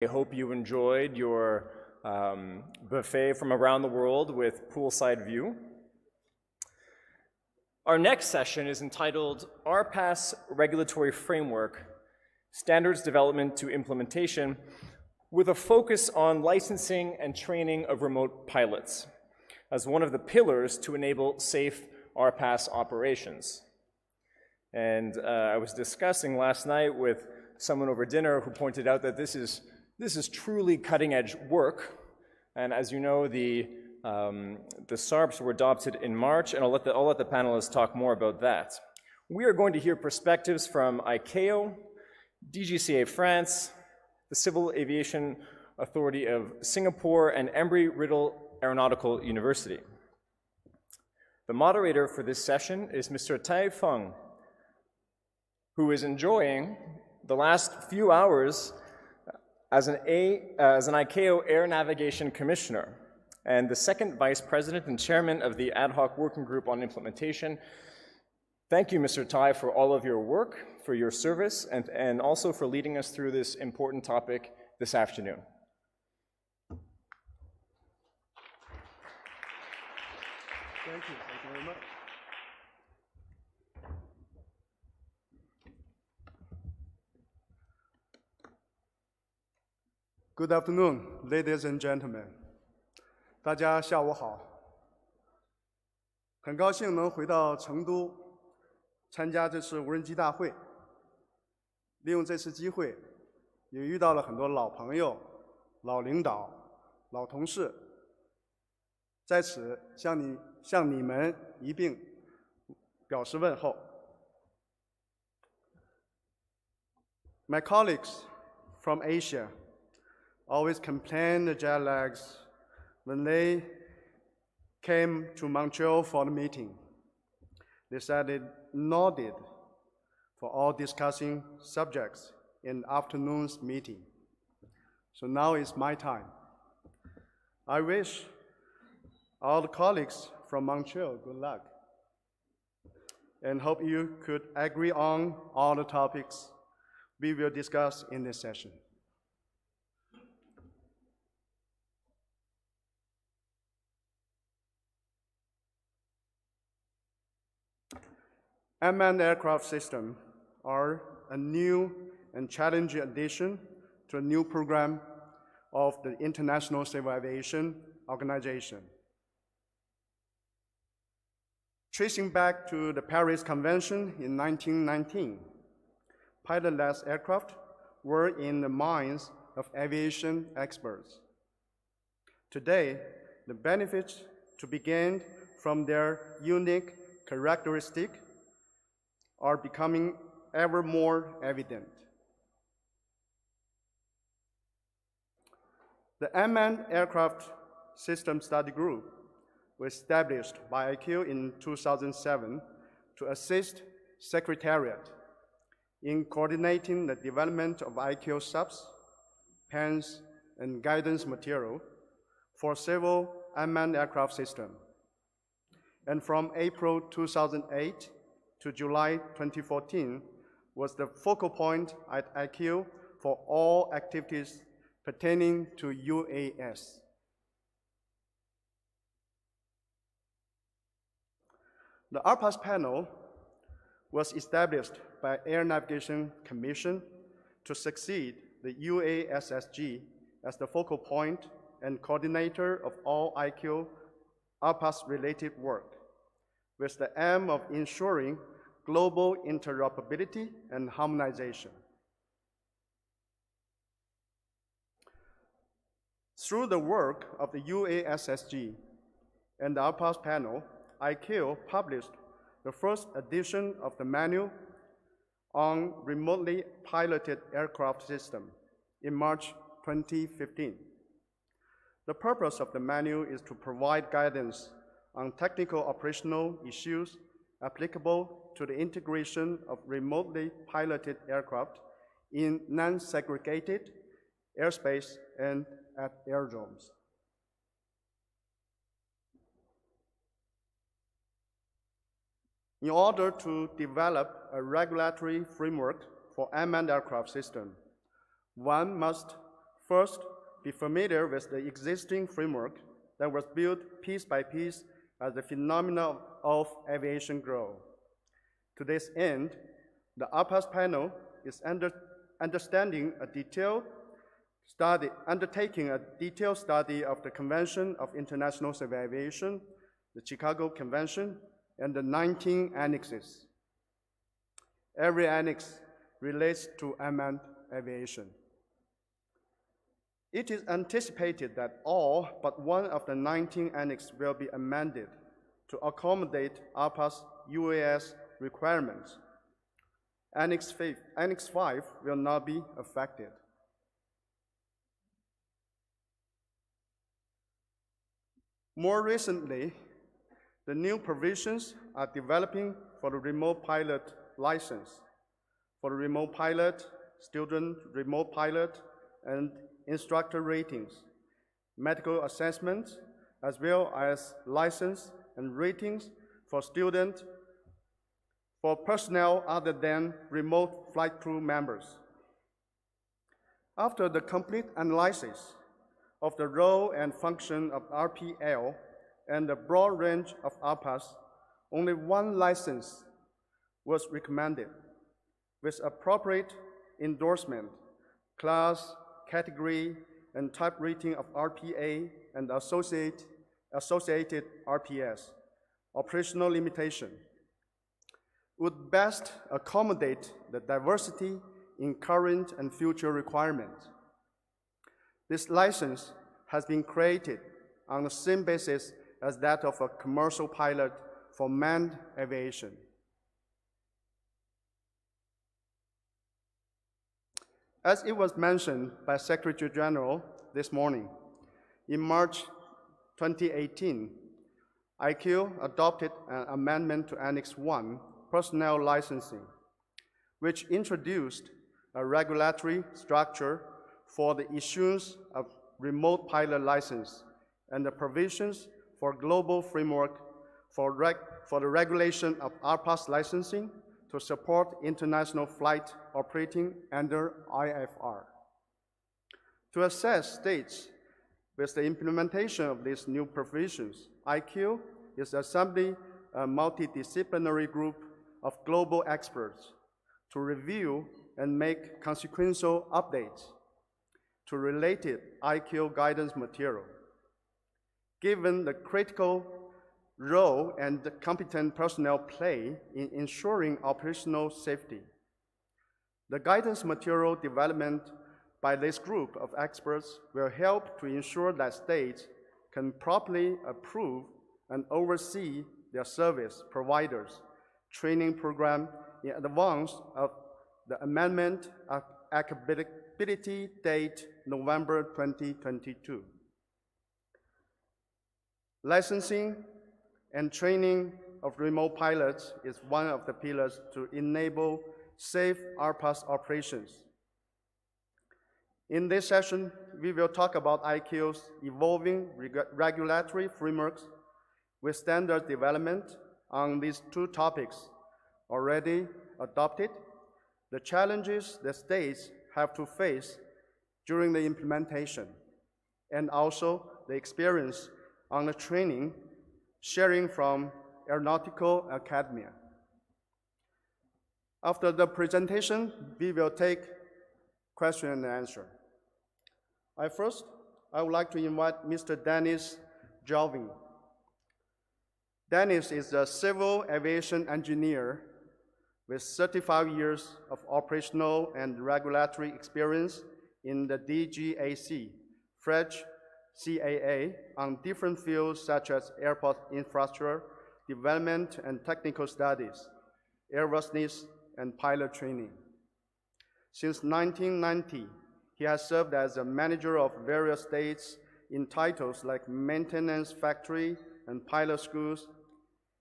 I hope you enjoyed your buffet from around the world with poolside view. Our next session is entitled RPAS Regulatory Framework, Standards Development to Implementation, with a focus on licensing and training of remote pilots as one of the pillars to enable safe RPAS operations. And I was discussing last night with someone over dinner who pointed out that this is truly cutting-edge work. And as you know, the SARPs were adopted in March, and I'll let the panelists talk more about that. We are going to hear perspectives from ICAO, DGCA France, the Civil Aviation Authority of Singapore, and Embry-Riddle Aeronautical University. The moderator for this session is Mr. Feng, who is enjoying the last few hours as an ICAO Air Navigation Commissioner and the second Vice President and Chairman of the Ad Hoc Working Group on Implementation. Thank you, Mr. Tai, for all of your work, for your service, and also for leading us through this important topic this afternoon. Thank you very much. Good afternoon, ladies and gentlemen. 大家下午好。很高兴能回到成都参加这次无人机大会。利用这次机会，也遇到了很多老朋友、老领导、老同事，在此向你们一并表示问候。My colleagues from Asia always complained the jet lags when they came to Montreal for the meeting. They said it nodded for all discussing subjects in afternoon's meeting. So now it's my time. I wish all the colleagues from Montreal good luck and hope you could agree on all the topics we will discuss in this session. Unmanned aircraft systems are a new and challenging addition to a new program of the International Civil Aviation Organization. Tracing back to the Paris Convention in 1919, pilotless aircraft were in the minds of aviation experts. Today, the benefits to be gained from their unique characteristic are becoming ever more evident. The Unmanned Aircraft System Study Group was established by ICAO in 2007 to assist Secretariat in coordinating the development of ICAO subs, plans, and guidance material for several unmanned aircraft systems. And from April 2008 to July 2014 was the focal point at ICAO for all activities pertaining to UAS. The RPAS panel was established by Air Navigation Commission to succeed the UASSG as the focal point and coordinator of all ICAO RPAS-related work, with the aim of ensuring global interoperability and harmonization. Through the work of the UASSG and the RPAS panel, ICAO published the first edition of the manual on remotely piloted aircraft system in March 2015. The purpose of the manual is to provide guidance on technical operational issues applicable to the integration of remotely piloted aircraft in non-segregated airspace and at airdromes. In order to develop a regulatory framework for unmanned aircraft system, one must First, be familiar with the existing framework that was built piece by piece as the phenomena of aviation grow. To this end, the RPAS panel is undertaking a detailed study of the Convention of International Civil Aviation, the Chicago Convention, and the 19 annexes. Every annex relates to unmanned aviation. It is anticipated that all but one of the 19 annexes will be amended to accommodate RPAS UAS requirements. Annex 5 will not be affected. More recently, the new provisions are developing for the remote pilot license, for the remote pilot, student remote pilot, and instructor ratings, medical assessments, as well as license and ratings for students, for personnel other than remote flight crew members. After the complete analysis of the role and function of RPL and the broad range of RPAS, only one license was recommended, with appropriate endorsement, class, category, and type rating of RPA and associated RPS. Operational limitation would best accommodate the diversity in current and future requirements. This license has been created on the same basis as that of a commercial pilot for manned aviation. As it was mentioned by Secretary General this morning, in March 2018, ICAO adopted an amendment to Annex 1, Personnel Licensing, which introduced a regulatory structure for the issuance of remote pilot license and the provisions for global framework for the regulation of RPAS licensing to support international flight operating under IFR. To assess states with the implementation of these new provisions, ICAO is assembling a multidisciplinary group of global experts to review and make consequential updates to related ICAO guidance material. Given the critical role and the competent personnel play in ensuring operational safety, the guidance material development by this group of experts will help to ensure that states can properly approve and oversee their service providers' training program in advance of the amendment of applicability date November 2022. Licensing and training of remote pilots is one of the pillars to enable safe RPAS operations. In this session, we will talk about ICAO's evolving regulatory frameworks with standard development on these two topics already adopted, the challenges the states have to face during the implementation, and also the experience on the training sharing from Aeronautical Academia. After the presentation, we will take question and answer. I would like to invite Mr. Denis Jauvin. Denis is a civil aviation engineer with 35 years of operational and regulatory experience in the DGCA, French CAA, on different fields such as airport infrastructure, development and technical studies, airworthiness, and pilot training. Since 1990, he has served as a manager of various states in titles like maintenance factory and pilot schools.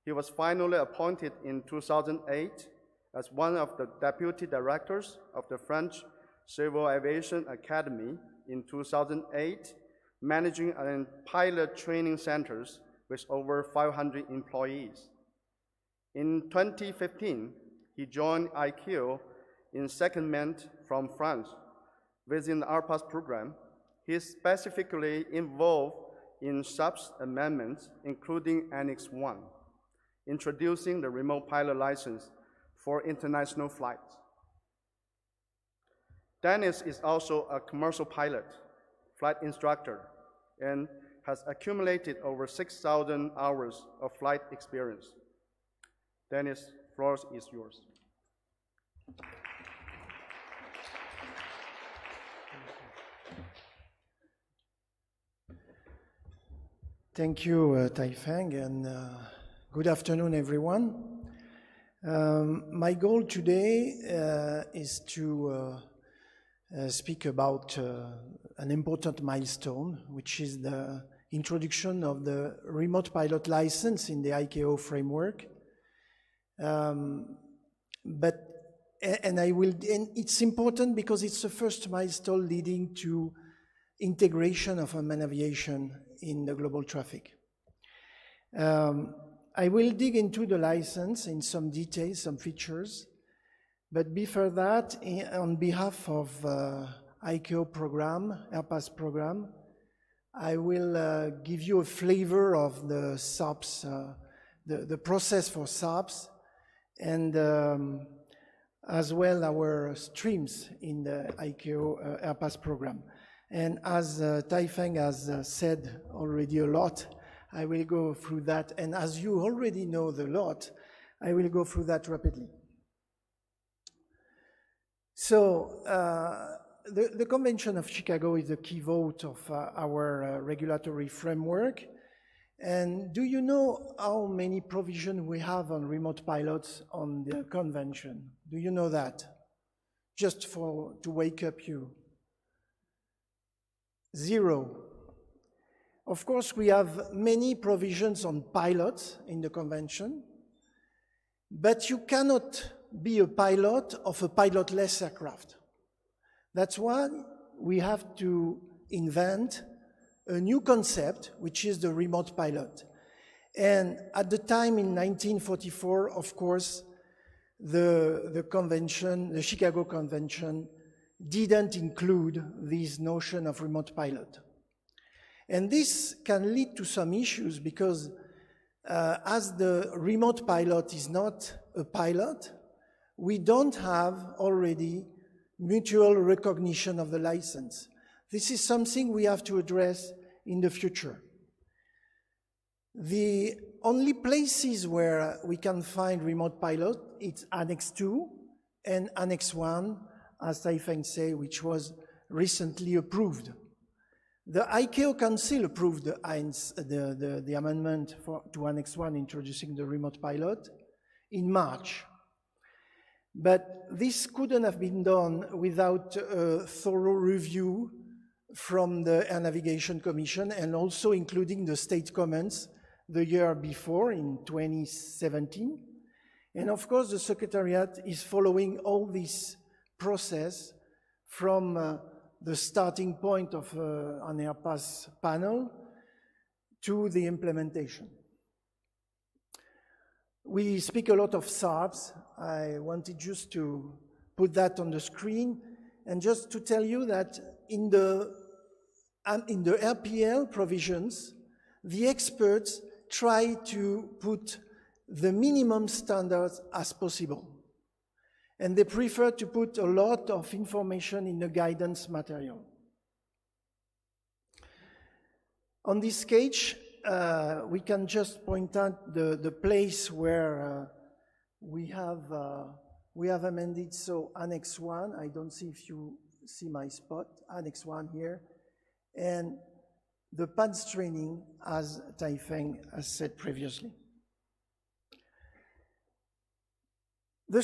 He was finally appointed in 2008 as one of the deputy directors of the French Civil Aviation Academy in 2008, managing pilot training centers with over 500 employees. In 2015, he joined ICAO in secondment from France within the RPAS program He is specifically involved in SARPs amendments, including Annex 1, introducing the remote pilot license for international flights. Denis is also a commercial pilot, flight instructor, and has accumulated over 6,000 hours of flight experience. Denis, the floor is yours. Thank you, Feng, and good afternoon, everyone. My goal today is to speak about an important milestone, which is the introduction of the remote pilot license in the ICAO framework. And it's important because it's the first milestone leading to integration of unmanned aviation in the global traffic. I will dig into the license in some details, some features, but before that, on behalf of ICAO program, RPAS program, I will give you a flavor of the SARPs, the process for SARPs, and as well our streams in the ICAO RPAS program. And as Feng has said already a lot, I will go through that. And as you already know the lot, I will go through that rapidly. So the Convention of Chicago is the key vote of our regulatory framework. And do you know how many provisions we have on remote pilots on the convention? Do you know that? Just to wake up you. 0. Of course, we have many provisions on pilots in the convention, but you cannot be a pilot of a pilotless aircraft. That's why we have to invent a new concept, which is the remote pilot. And at the time in 1944, of course, the convention, the Chicago Convention, didn't include this notion of remote pilot. And this can lead to some issues because as the remote pilot is not a pilot, we don't have already mutual recognition of the license. This is something we have to address in the future. The only places where we can find remote pilot, it's Annex 2 and Annex 1, as Feng said, which was recently approved. The ICAO Council approved the amendment to Annex 1 introducing the remote pilot in March. But this couldn't have been done without a thorough review from the Air Navigation Commission and also including the state comments the year before in 2017. And of course, the Secretariat is following all this process from the starting point of an RPAS panel to the implementation. We speak a lot of SARPs. I wanted just to put that on the screen and just to tell you that in the RPL provisions, the experts try to put the minimum standards as possible. And they prefer to put a lot of information in the guidance material. On this sketch, we can just point out the place where we have amended. So Annex 1, I don't see if you see my spot, Annex 1 here, and the PADS training, as Feng has said previously. The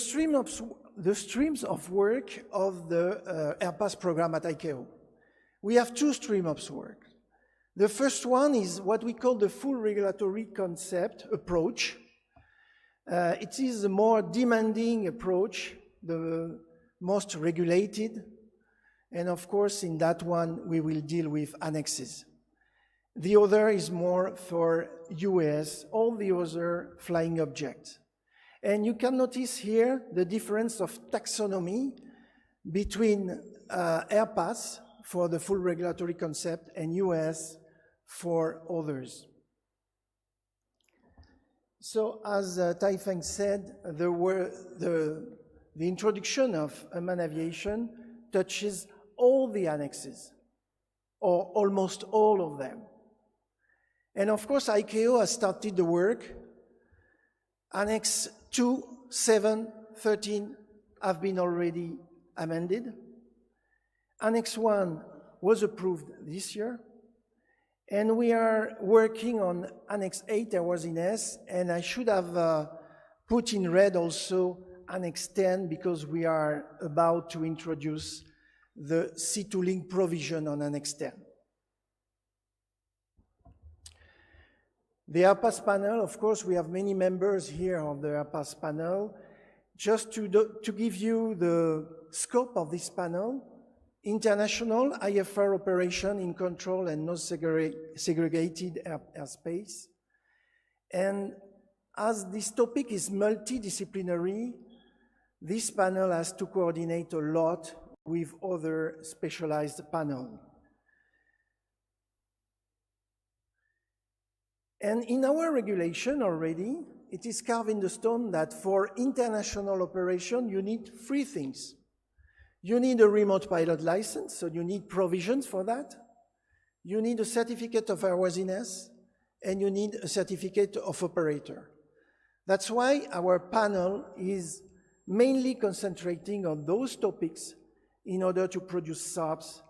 streams of work of the RPAS program at ICAO. We have 2 streams of work. The first one is what we call the full regulatory concept approach. It is a more demanding approach, the most regulated. And of course, in that one, we will deal with annexes. The other is more for US, all the other flying objects. And you can notice here the difference of taxonomy between RPAS for the full regulatory concept and US for others. So as Feng said, the introduction of unmanned aviation touches all the annexes, or almost all of them. And of course, ICAO has started the work. Annex 2, 7, 13 have been already amended. Annex 1 was approved this year. And we are working on Annex 8, Airworthiness, and I should have put in red also Annex 10 because we are about to introduce the C2 link provision on Annex 10. The RPAS panel, of course, we have many members here of the RPAS panel. Just to give you the scope of this panel, international IFR operation in control and non-segregated airspace. And as this topic is multidisciplinary, this panel has to coordinate a lot with other specialized panels. And in our regulation already, it is carved in the stone that for international operation, you need three things. You need a remote pilot license, so you need provisions for that. You need a certificate of airworthiness, and you need a certificate of operator. That's why our panel is mainly concentrating on those topics in order to produce SARPs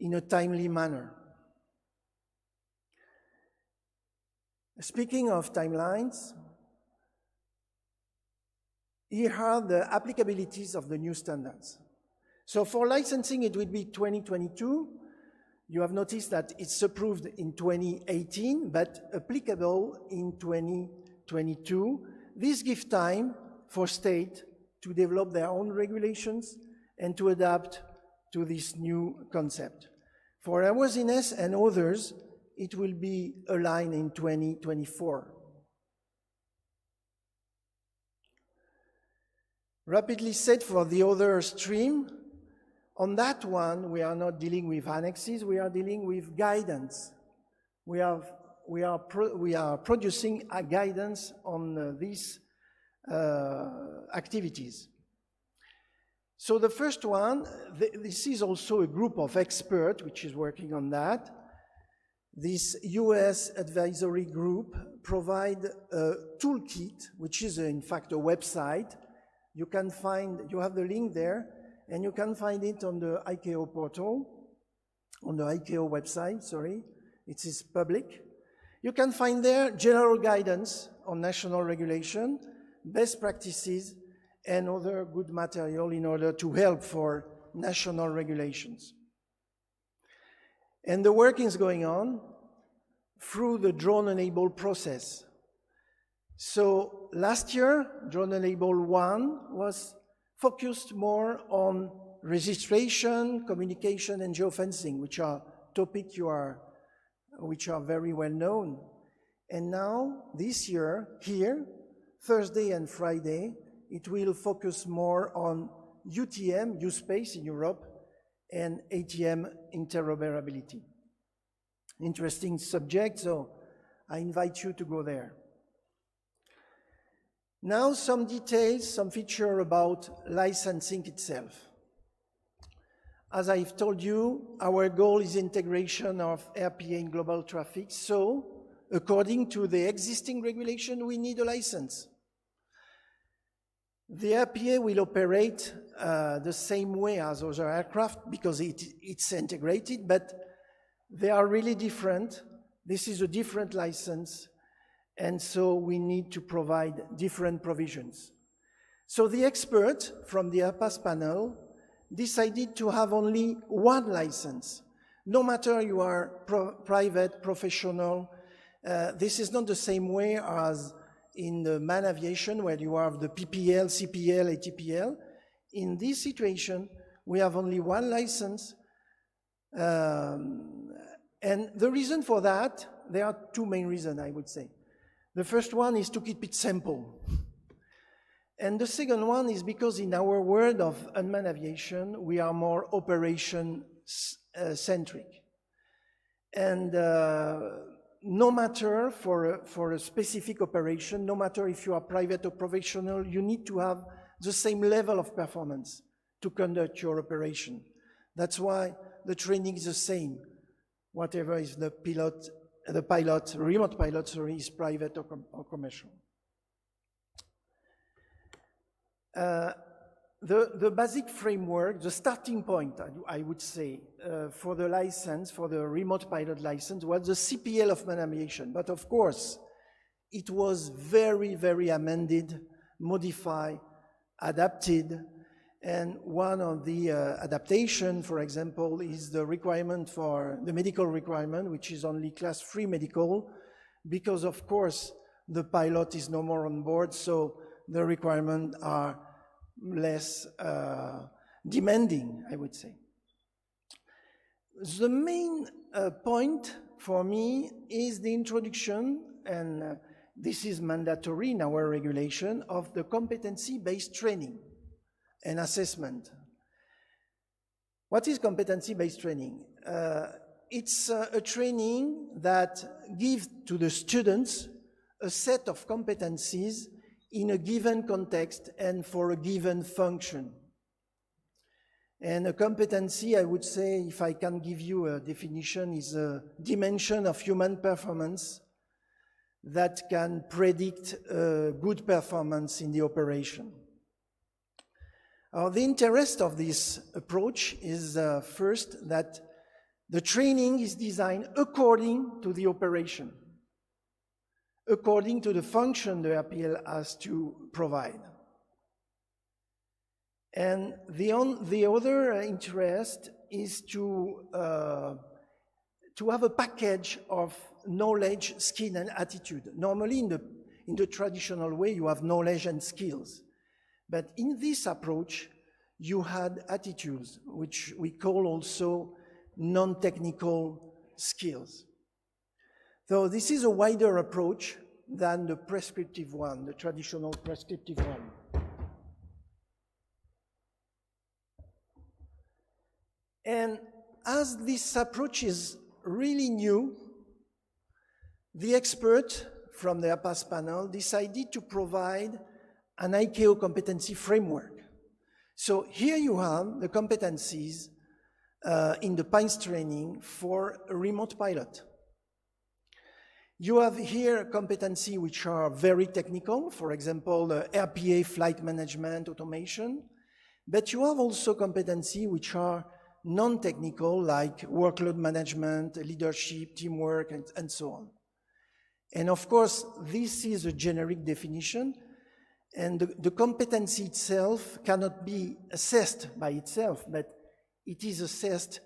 in a timely manner. Speaking of timelines, here are the applicabilities of the new standards. So for licensing, it will be 2022. You have noticed that it's approved in 2018, but applicable in 2022. This gives time for states to develop their own regulations and to adapt to this new concept. For airworthiness and others, it will be aligned in 2024. Rapidly said for the other stream, on that one, we are not dealing with annexes, we are dealing with guidance. We are producing a guidance on these activities. So the first one, this is also a group of experts which is working on that. This US advisory group provide a toolkit, which is in fact a website. You can find, you have the link there, and you can find it on the ICAO portal, on the ICAO website, sorry. It is public. You can find there general guidance on national regulation, best practices, and other good material in order to help for national regulations. And the work is going on through the drone-enabled process. So last year, drone-enabled 1 was focused more on registration, communication, and geofencing, which are topics which are very well known. And now, this year, here, Thursday and Friday, it will focus more on UTM, U-Space in Europe, and ATM interoperability. Interesting subject, so I invite you to go there. Now some details, some feature about licensing itself. As I've told you, our goal is integration of RPA in global traffic, so according to the existing regulation, we need a license. The RPA will operate the same way as other aircraft because it's integrated, but they are really different. This is a different license, and so we need to provide different provisions. So the expert from the RPAS panel decided to have only one license. No matter you are private, professional, this is not the same way as in the manned aviation where you have the PPL, CPL, ATPL. In this situation, we have only one license. And the reason for that, there are two main reasons, I would say. The first one is to keep it simple. And the second one is because in our world of unmanned aviation, we are more operation centric. And no matter for a specific operation, no matter if you are private or professional, you need to have the same level of performance to conduct your operation. That's why the training is the same, whatever is the pilot, remote pilot, sorry, is private or commercial. The basic framework, the starting point, I would say, for the license, for the remote pilot license, was the CPL of Unmanned Aviation. But of course, it was very, very amended, modified, adapted. And one of the adaptation, for example, is the requirement for the medical requirement, which is only class 3 medical, because of course, the pilot is no more on board, so the requirements are less demanding, I would say. The main point for me is the introduction, and this is mandatory in our regulation, of the competency-based training and assessment. What is competency-based training? It's a training that gives to the students a set of competencies in a given context and for a given function. And a competency, I would say, if I can give you a definition, is a dimension of human performance that can predict good performance in the operation. The interest of this approach is first that the training is designed according to the operation, according to the function the RPL has to provide. And the other interest is to have a package of knowledge, skill, and attitude. Normally, in the traditional way, you have knowledge and skills. But in this approach, you had attitudes, which we call also non-technical skills. So this is a wider approach than the prescriptive one, the traditional prescriptive one. And as this approach is really new, the expert from the RPAS panel decided to provide an ICAO competency framework. So here you have the competencies in the PINES training for a remote pilot. You have here competencies which are very technical, for example, RPA, flight management, automation, but you have also competencies which are non-technical, like workload management, leadership, teamwork, and so on. And of course, this is a generic definition, and the competency itself cannot be assessed by itself, but it is assessed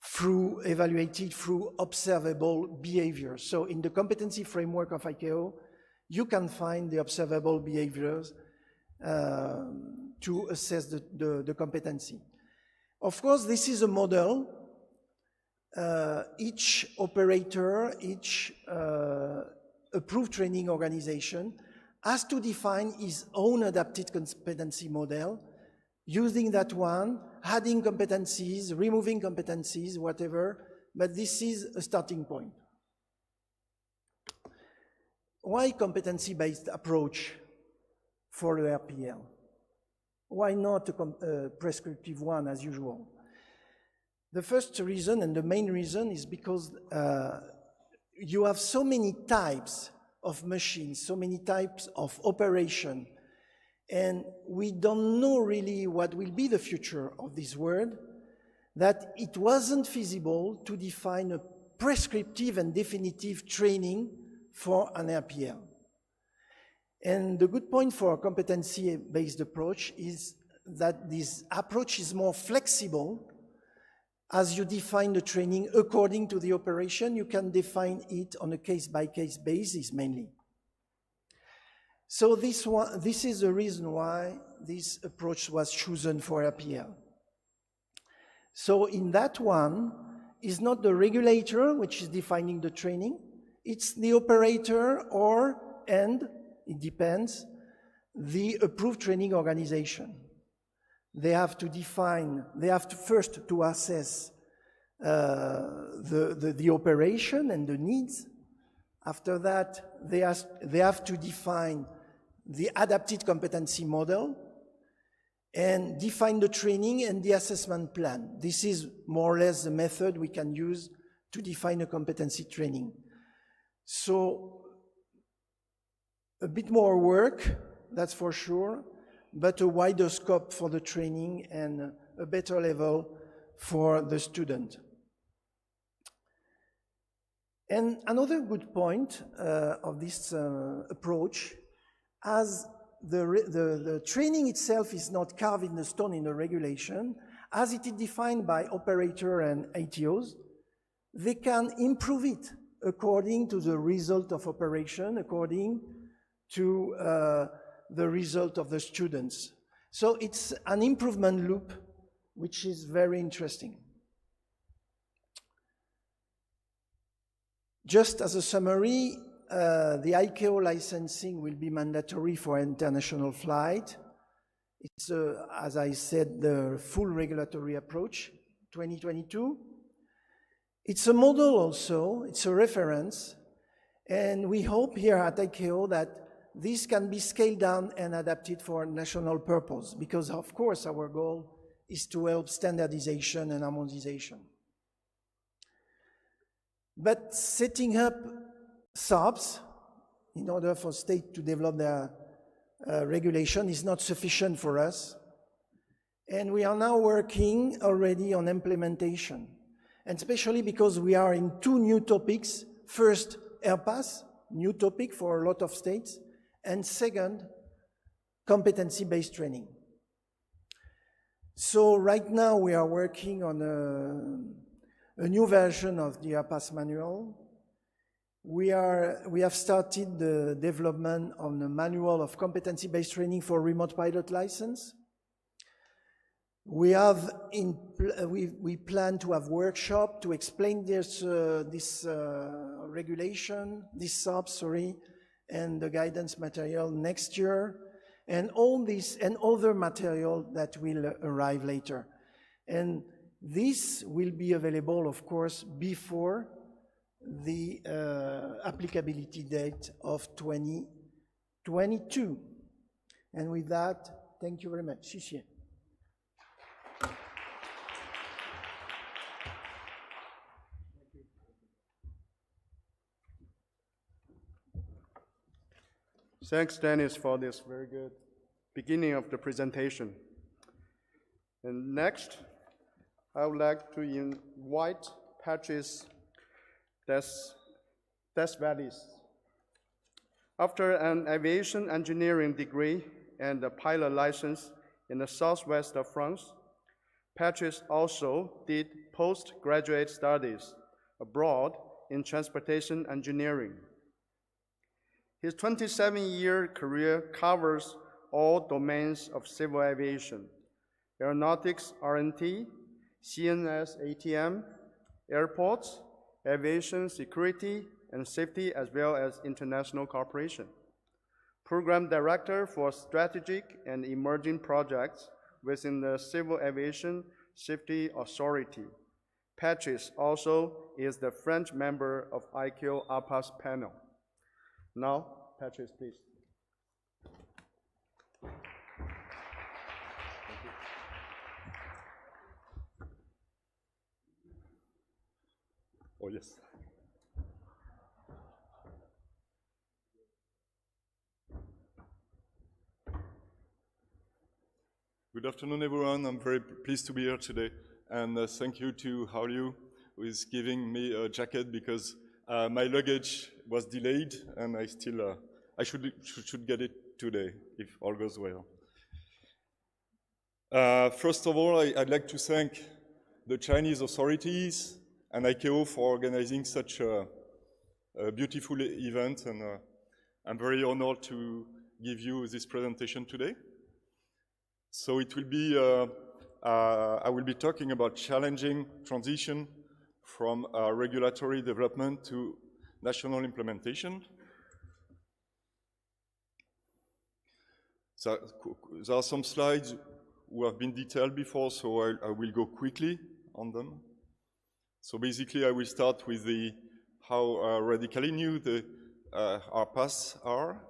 through, evaluated through observable behavior. So in the competency framework of ICAO, you can find the observable behaviors to assess the competency. Of course, this is a model. Each operator, each approved training organization has to define his own adapted competency model, using that one, adding competencies, removing competencies, whatever, but this is a starting point. Why competency-based approach for the RPL? Why not a prescriptive one as usual? The first reason and the main reason is because you have so many types of machines, so many types of operation, and we don't know really what will be the future of this world, that it wasn't feasible to define a prescriptive and definitive training for an RPL. And the good point for a competency-based approach is that this approach is more flexible. As you define the training according to the operation, you can define it on a case-by-case basis mainly. So this is the reason why this approach was chosen for RPL. So in that one, it's not the regulator which is defining the training, it's the operator and it depends, the approved training organization. They have to define, they have to first to assess the operation and the needs. After that, they have to define the adapted competency model and define the training and the assessment plan. This is more or less the method we can use to define a competency training. So a bit more work, that's for sure, but a wider scope for the training and a better level for the student. And another good point of this approach, as the training itself is not carved in the stone in the regulation, as it is defined by operator and ATOs, they can improve it according to the result of operation, according to the result of the students. So it's an improvement loop, which is very interesting. Just as a summary, the ICAO licensing will be mandatory for international flight. It's, as I said, the full regulatory approach, 2022. It's a model also, it's a reference, and we hope here at ICAO that this can be scaled down and adapted for national purpose, because of course our goal is to help standardization and harmonization. But setting up SARPs in order for states to develop their regulation is not sufficient for us. And we are now working already on implementation, and especially because we are in two new topics. First, RPAS, new topic for a lot of states, and second, competency-based training. So right now we are working on a new version of the RPAS manual. We have started the development of the manual of competency-based training for remote pilot license. We plan to have workshop to explain this regulation, this SARP, sorry, and the guidance material next year, and all this and other material that will arrive later. And this will be available, of course, before the applicability date of 2022. And with that, thank you very much. 谢谢. Thanks, Denis, for this very good beginning of the presentation. And next, I would like to invite Patrice Desvallées. After an aviation engineering degree and a pilot license in the southwest of France, Patrice also did postgraduate studies abroad in transportation engineering. His 27-year career covers all domains of civil aviation: aeronautics R&T, CNS ATM, airports, aviation security and safety, as well as international cooperation. Program Director for Strategic and Emerging Projects within the Civil Aviation Safety Authority. Patrice also is the French member of ICAO RPAS panel. Now, Patrice, please. Oh, yes. Good afternoon, everyone. I'm very pleased to be here today. And thank you to Hallyu, who is giving me a jacket because my luggage was delayed, and I should get it today, if all goes well. First of all, I'd like to thank the Chinese authorities and ICAO for organizing such a beautiful event, and I'm very honored to give you this presentation today. So it will be, I will be talking about challenging transition from regulatory development to national implementation. So there are some slides who have been detailed before, so I will go quickly on them. So basically, I will start with how radically new the RPAS are,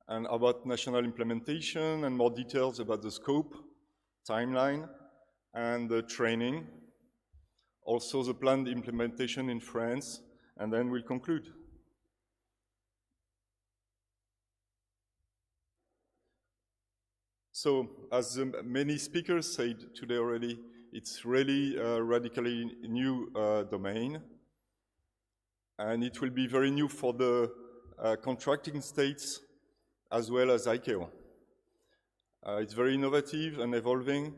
and about national implementation, and more details about the scope, timeline, and the training. Also the planned implementation in France, and then we'll conclude. So, as many speakers said today already, it's really a radically new domain, and it will be very new for the contracting states as well as ICAO. It's very innovative and evolving,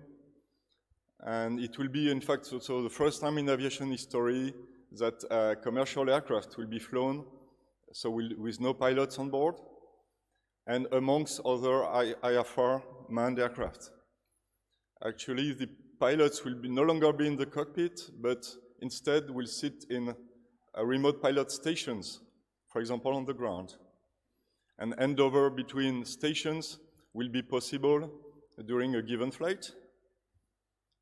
and it will be, in fact, also the first time in aviation history that commercial aircraft will be flown, so with no pilots on board, and amongst other IFR manned aircraft. Actually, the pilots will no longer be in the cockpit, but instead will sit in remote pilot stations, for example, on the ground. And handover between stations will be possible during a given flight.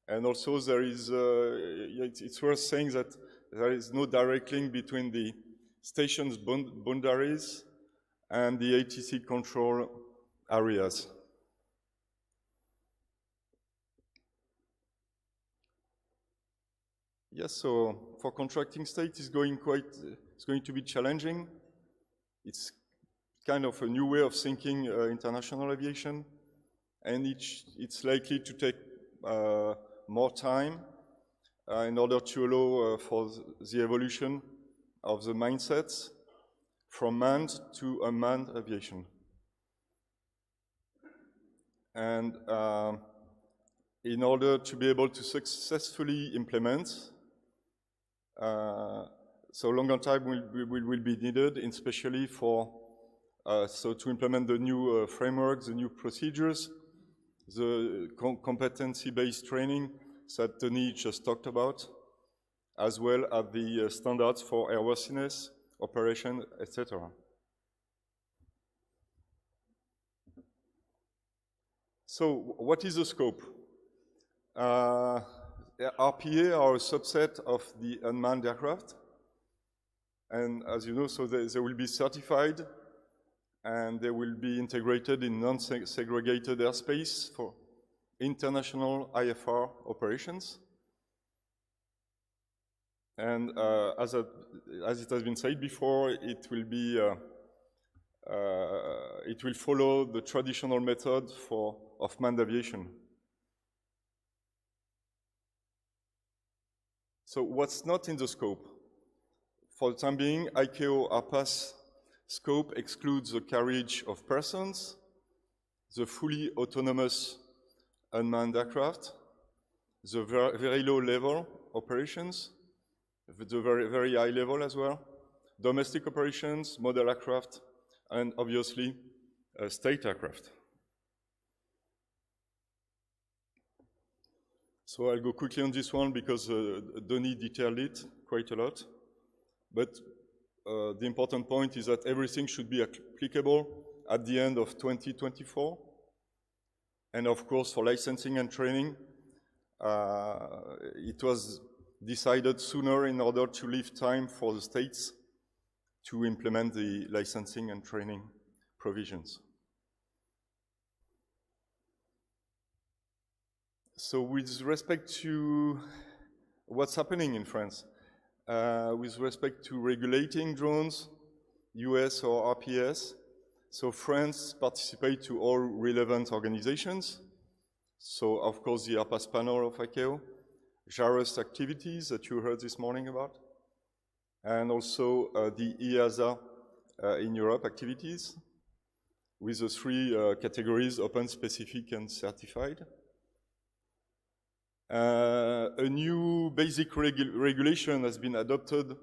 And also there is, it's worth saying that there is no direct link between the station's boundaries and the ATC control areas. Yes, so for contracting state, it's going to be challenging. It's kind of a new way of thinking international aviation, and it's likely to take more time in order to allow for the evolution of the mindsets from manned to unmanned aviation. And in order to be able to successfully implement, so longer time will be needed, especially for to implement the new framework, the new procedures, the competency-based training that Denis just talked about, as well as the standards for airworthiness, operation, etc. So, what is the scope? RPA are a subset of the unmanned aircraft, and as you know, so they will be certified, and they will be integrated in non-segregated airspace for international IFR operations. And as it has been said before, it will follow the traditional method of manned aviation. So what's not in the scope? For the time being, ICAO RPAS scope excludes the carriage of persons, the fully autonomous unmanned aircraft, the very low level operations, the very high level as well, domestic operations, model aircraft, and obviously state aircraft. So I'll go quickly on this one because Denis detailed it quite a lot. But the important point is that everything should be applicable at the end of 2024. And of course, for licensing and training, it was decided sooner in order to leave time for the states to implement the licensing and training provisions. So with respect to what's happening in France, with respect to regulating drones, US or RPS, so France participates to all relevant organizations. So of course the RPAS panel of ICAO, JARUS activities that you heard this morning about, and also the EASA in Europe activities, with the three categories, open, specific, and certified. A new basic regulation has been adopted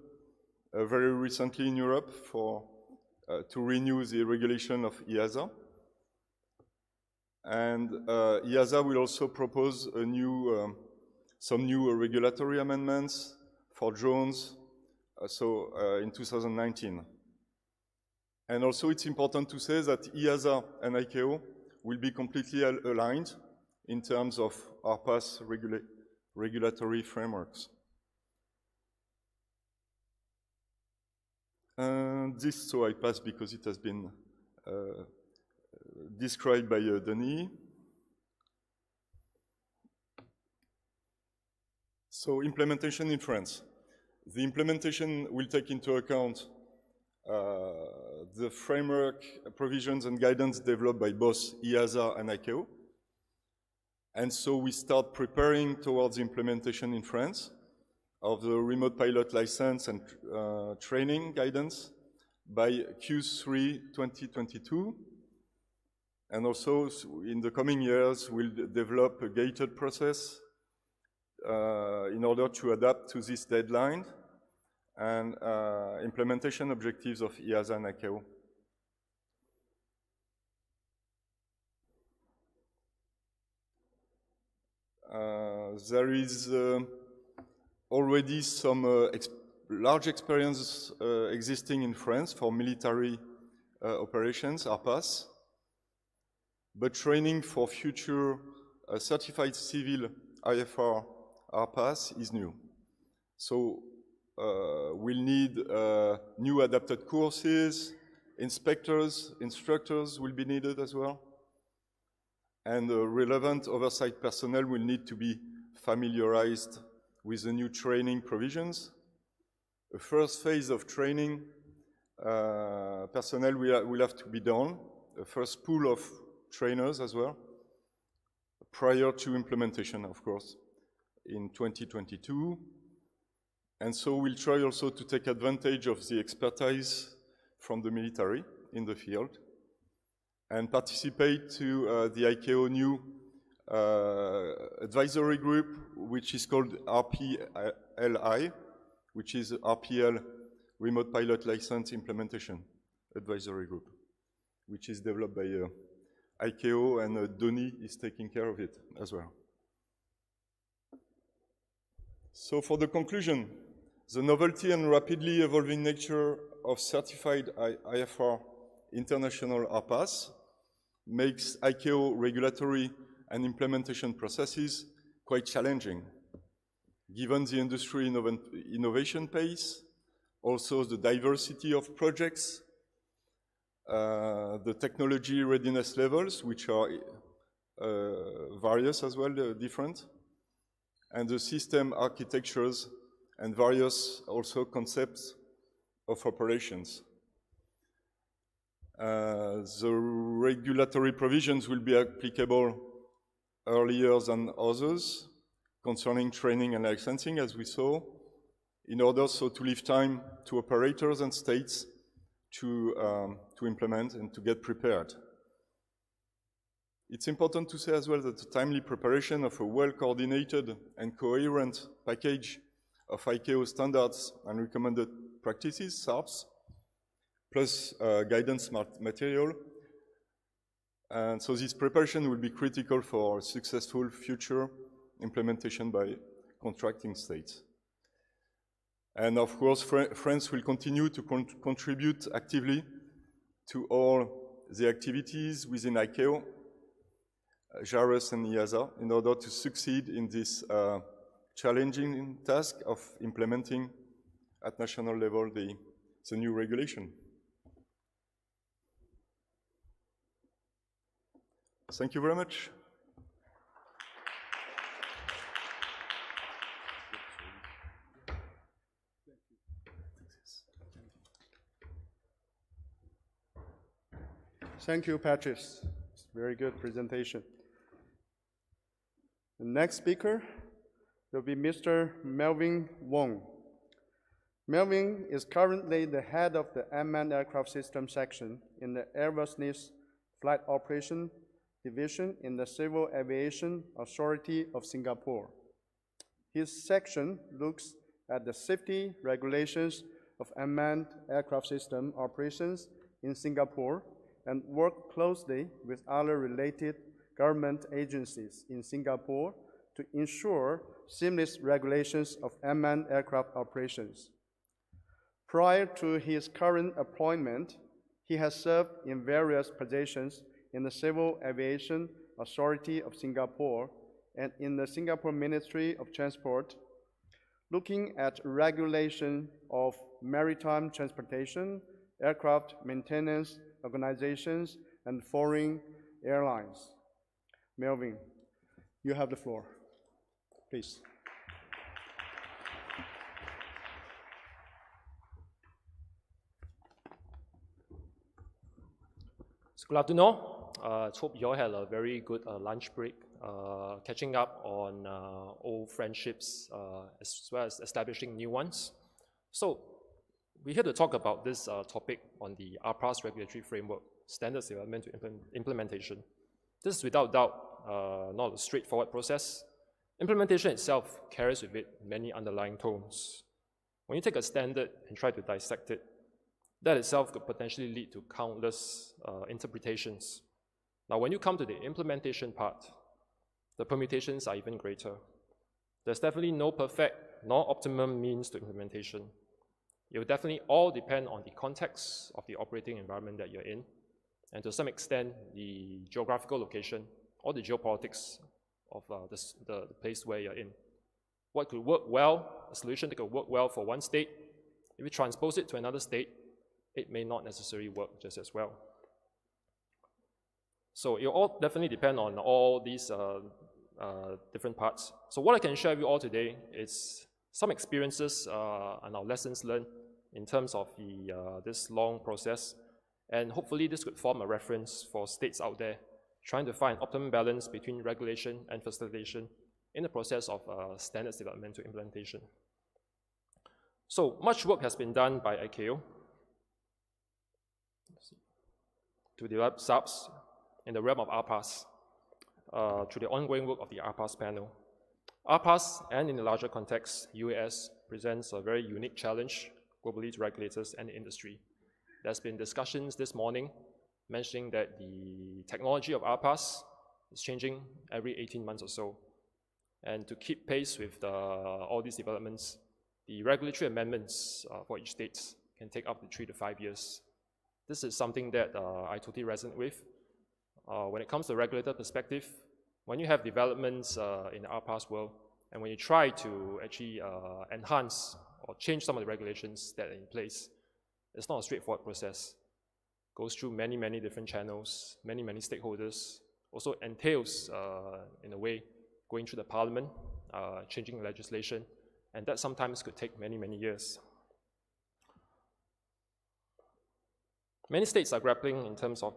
very recently in Europe to renew the regulation of EASA. And EASA will also propose some new regulatory amendments for drones, in 2019. And also it's important to say that EASA and ICAO will be completely aligned in terms of RPAS regulatory frameworks. This, so I pass because it has been described by Denis. So implementation in France. The implementation will take into account the framework provisions and guidance developed by both EASA and ICAO. And so we start preparing towards implementation in France of the remote pilot license and training guidance by Q3 2022. And also in the coming years, we'll develop a gated process in order to adapt to this deadline and implementation objectives of EASA and ICAO. There is already some large experience existing in France for military operations, RPAS, but training for future certified civil IFR RPAS is new. So we'll need new adapted courses, inspectors, instructors will be needed as well. And relevant oversight personnel will need to be familiarized with the new training provisions. The first phase of training personnel will have to be done, the first pool of trainers as well, prior to implementation, of course, in 2022. And so we'll try also to take advantage of the expertise from the military in the field and participate to the ICAO new advisory group, which is called RPLI, which is RPL, Remote Pilot License Implementation Advisory Group, which is developed by ICAO, and Denis is taking care of it as well. So for the conclusion, the novelty and rapidly evolving nature of certified IFR international RPAS makes ICAO regulatory and implementation processes quite challenging, given the industry innovation pace, also the diversity of projects, the technology readiness levels, which are various as well, different, and the system architectures and various also concepts of operations. The regulatory provisions will be applicable earlier than others concerning training and licensing, as we saw, in order so to leave time to operators and states to implement and to get prepared. It's important to say as well that the timely preparation of a well-coordinated and coherent package of ICAO standards and recommended practices, SARPs, plus guidance material. And so this preparation will be critical for successful future implementation by contracting states. And of course, France will continue to contribute actively to all the activities within ICAO, JARES and EASA, in order to succeed in this challenging task of implementing at national level the new regulation. Thank you very much. Thank you, Patrice. It's a very good presentation. The next speaker will be Mr. Melvin Wong. Melvin is currently the head of the Unmanned Aircraft System section in the Airworthiness Flight Operation Division in the Civil Aviation Authority of Singapore. His section looks at the safety regulations of unmanned aircraft system operations in Singapore and work closely with other related government agencies in Singapore to ensure seamless regulations of unmanned aircraft operations. Prior to his current appointment, he has served in various positions in the Civil Aviation Authority of Singapore and in the Singapore Ministry of Transport. looking at regulation of maritime transportation, aircraft maintenance organizations, and foreign airlines. Melvin, you have the floor, please. Good afternoon. I hope you all had a very good lunch break, catching up on old friendships as well as establishing new ones. So we're here to talk about this topic on the RPAS Regulatory Framework, Standards Development to Implementation. This is without doubt not a straightforward process. Implementation itself carries with it many underlying tones. When you take a standard and try to dissect it, that itself could potentially lead to countless interpretations. Now, when you come to the implementation part, the permutations are even greater. There's definitely no perfect nor optimum means to implementation. It will definitely all depend on the context of the operating environment that you're in, and to some extent, the geographical location or the geopolitics of the place where you're in. What could work well, a solution that could work well for one state, if you transpose it to another state, it may not necessarily work just as well. So it will all definitely depend on all these different parts. So what I can share with you all today is some experiences and our lessons learned in terms of this long process, and hopefully this could form a reference for states out there trying to find optimum balance between regulation and facilitation in the process of standards development to implementation. So much work has been done by ICAO to develop SARPs in the realm of RPAS through the ongoing work of the RPAS panel. RPAS, and in the larger context, UAS, presents a very unique challenge globally to regulators and the industry. There's been discussions this morning mentioning that the technology of RPAS is changing every 18 months or so. And to keep pace with all these developments, the regulatory amendments for each state can take up to 3 to 5 years. This is something that I totally resonate with. When it comes to regulator perspective, when you have developments in the RPAS world, and when you try to actually enhance or change some of the regulations that are in place, it's not a straightforward process. It goes through many, many different channels, many, many stakeholders. Also entails, in a way, going through the parliament, changing legislation, and that sometimes could take many, many years. Many states are grappling in terms of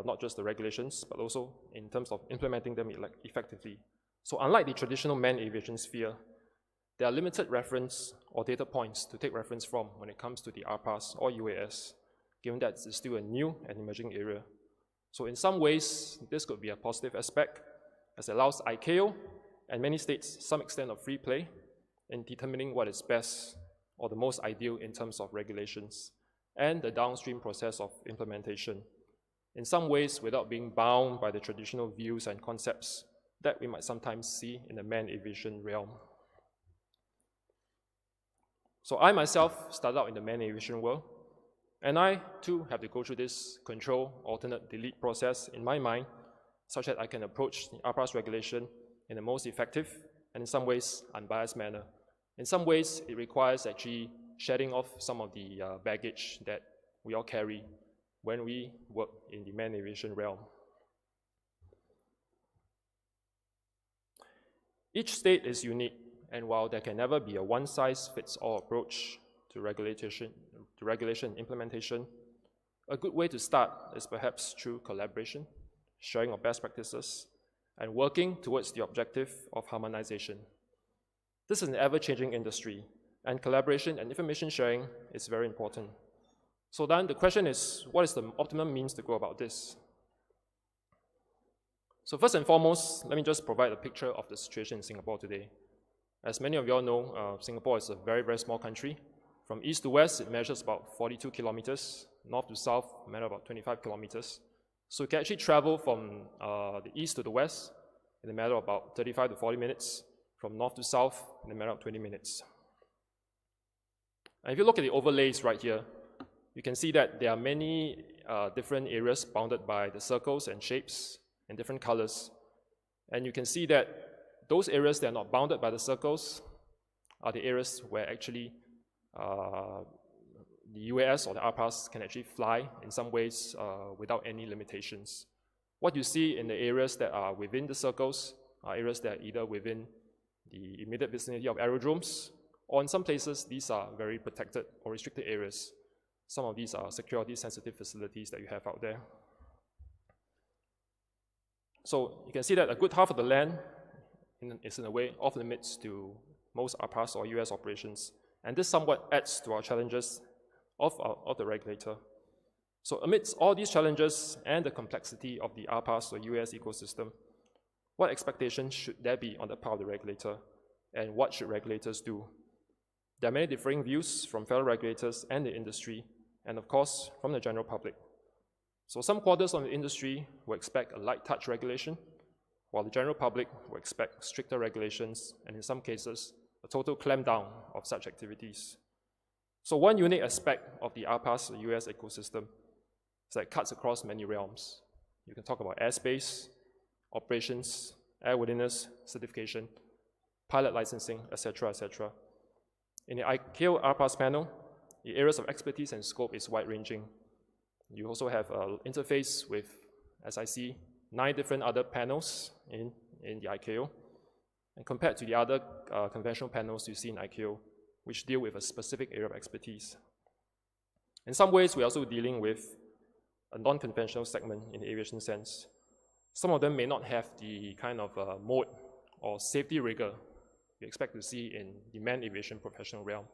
not just the regulations, but also in terms of implementing them effectively. So unlike the traditional manned aviation sphere, there are limited reference or data points to take reference from when it comes to the RPAS or UAS, given that it's still a new and emerging area. So in some ways, this could be a positive aspect, as it allows ICAO and many states some extent of free play in determining what is best or the most ideal in terms of regulations and the downstream process of implementation, in some ways without being bound by the traditional views and concepts that we might sometimes see in the manned aviation realm. So I myself started out in the manned aviation world, and I too have to go through this control, alternate, delete process in my mind, such that I can approach the RPAS regulation in the most effective and in some ways unbiased manner. In some ways, it requires actually shedding off some of the baggage that we all carry when we work in the manned aviation realm. Each state is unique, and while there can never be a one-size-fits-all approach to regulation implementation, a good way to start is perhaps through collaboration, sharing of best practices, and working towards the objective of harmonization. This is an ever-changing industry, and collaboration and information sharing is very important. So then the question is, what is the optimum means to go about this? So first and foremost, let me just provide a picture of the situation in Singapore today. As many of you all know, Singapore is a very, very small country. From east to west, it measures about 42 kilometers. North to south, it measures about 25 kilometers. So you can actually travel from the east to the west in a matter of about 35 to 40 minutes, from north to south in a matter of 20 minutes. And if you look at the overlays right here, you can see that there are many different areas bounded by the circles and shapes in different colors. And you can see that those areas that are not bounded by the circles are the areas where actually the UAS or the RPAS can actually fly in some ways without any limitations. What you see in the areas that are within the circles are areas that are either within the immediate vicinity of aerodromes, or in some places, these are very protected or restricted areas. Some of these are security-sensitive facilities that you have out there. So you can see that a good half of the land is in a way off limits to most RPAS or US operations, and this somewhat adds to our challenges of the regulator. So amidst all these challenges and the complexity of the RPAS or US ecosystem, what expectations should there be on the part of the regulator, and what should regulators do? There are many differing views from fellow regulators and the industry, and of course, from the general public. So some quarters of the industry will expect a light touch regulation, while the general public will expect stricter regulations, and in some cases, a total clampdown of such activities. So one unique aspect of the RPAS or US ecosystem is that it cuts across many realms. You can talk about airspace, operations, airworthiness, certification, pilot licensing, etc., etc. In the ICAO RPAS panel, the areas of expertise and scope is wide-ranging. You also have an interface with, as I see, 9 different other panels in the ICAO. And compared to the other conventional panels you see in ICAO, which deal with a specific area of expertise. In some ways, we're also dealing with a non-conventional segment in the aviation sense. Some of them may not have the kind of mode or safety rigor we expect to see in the manned aviation professional realm.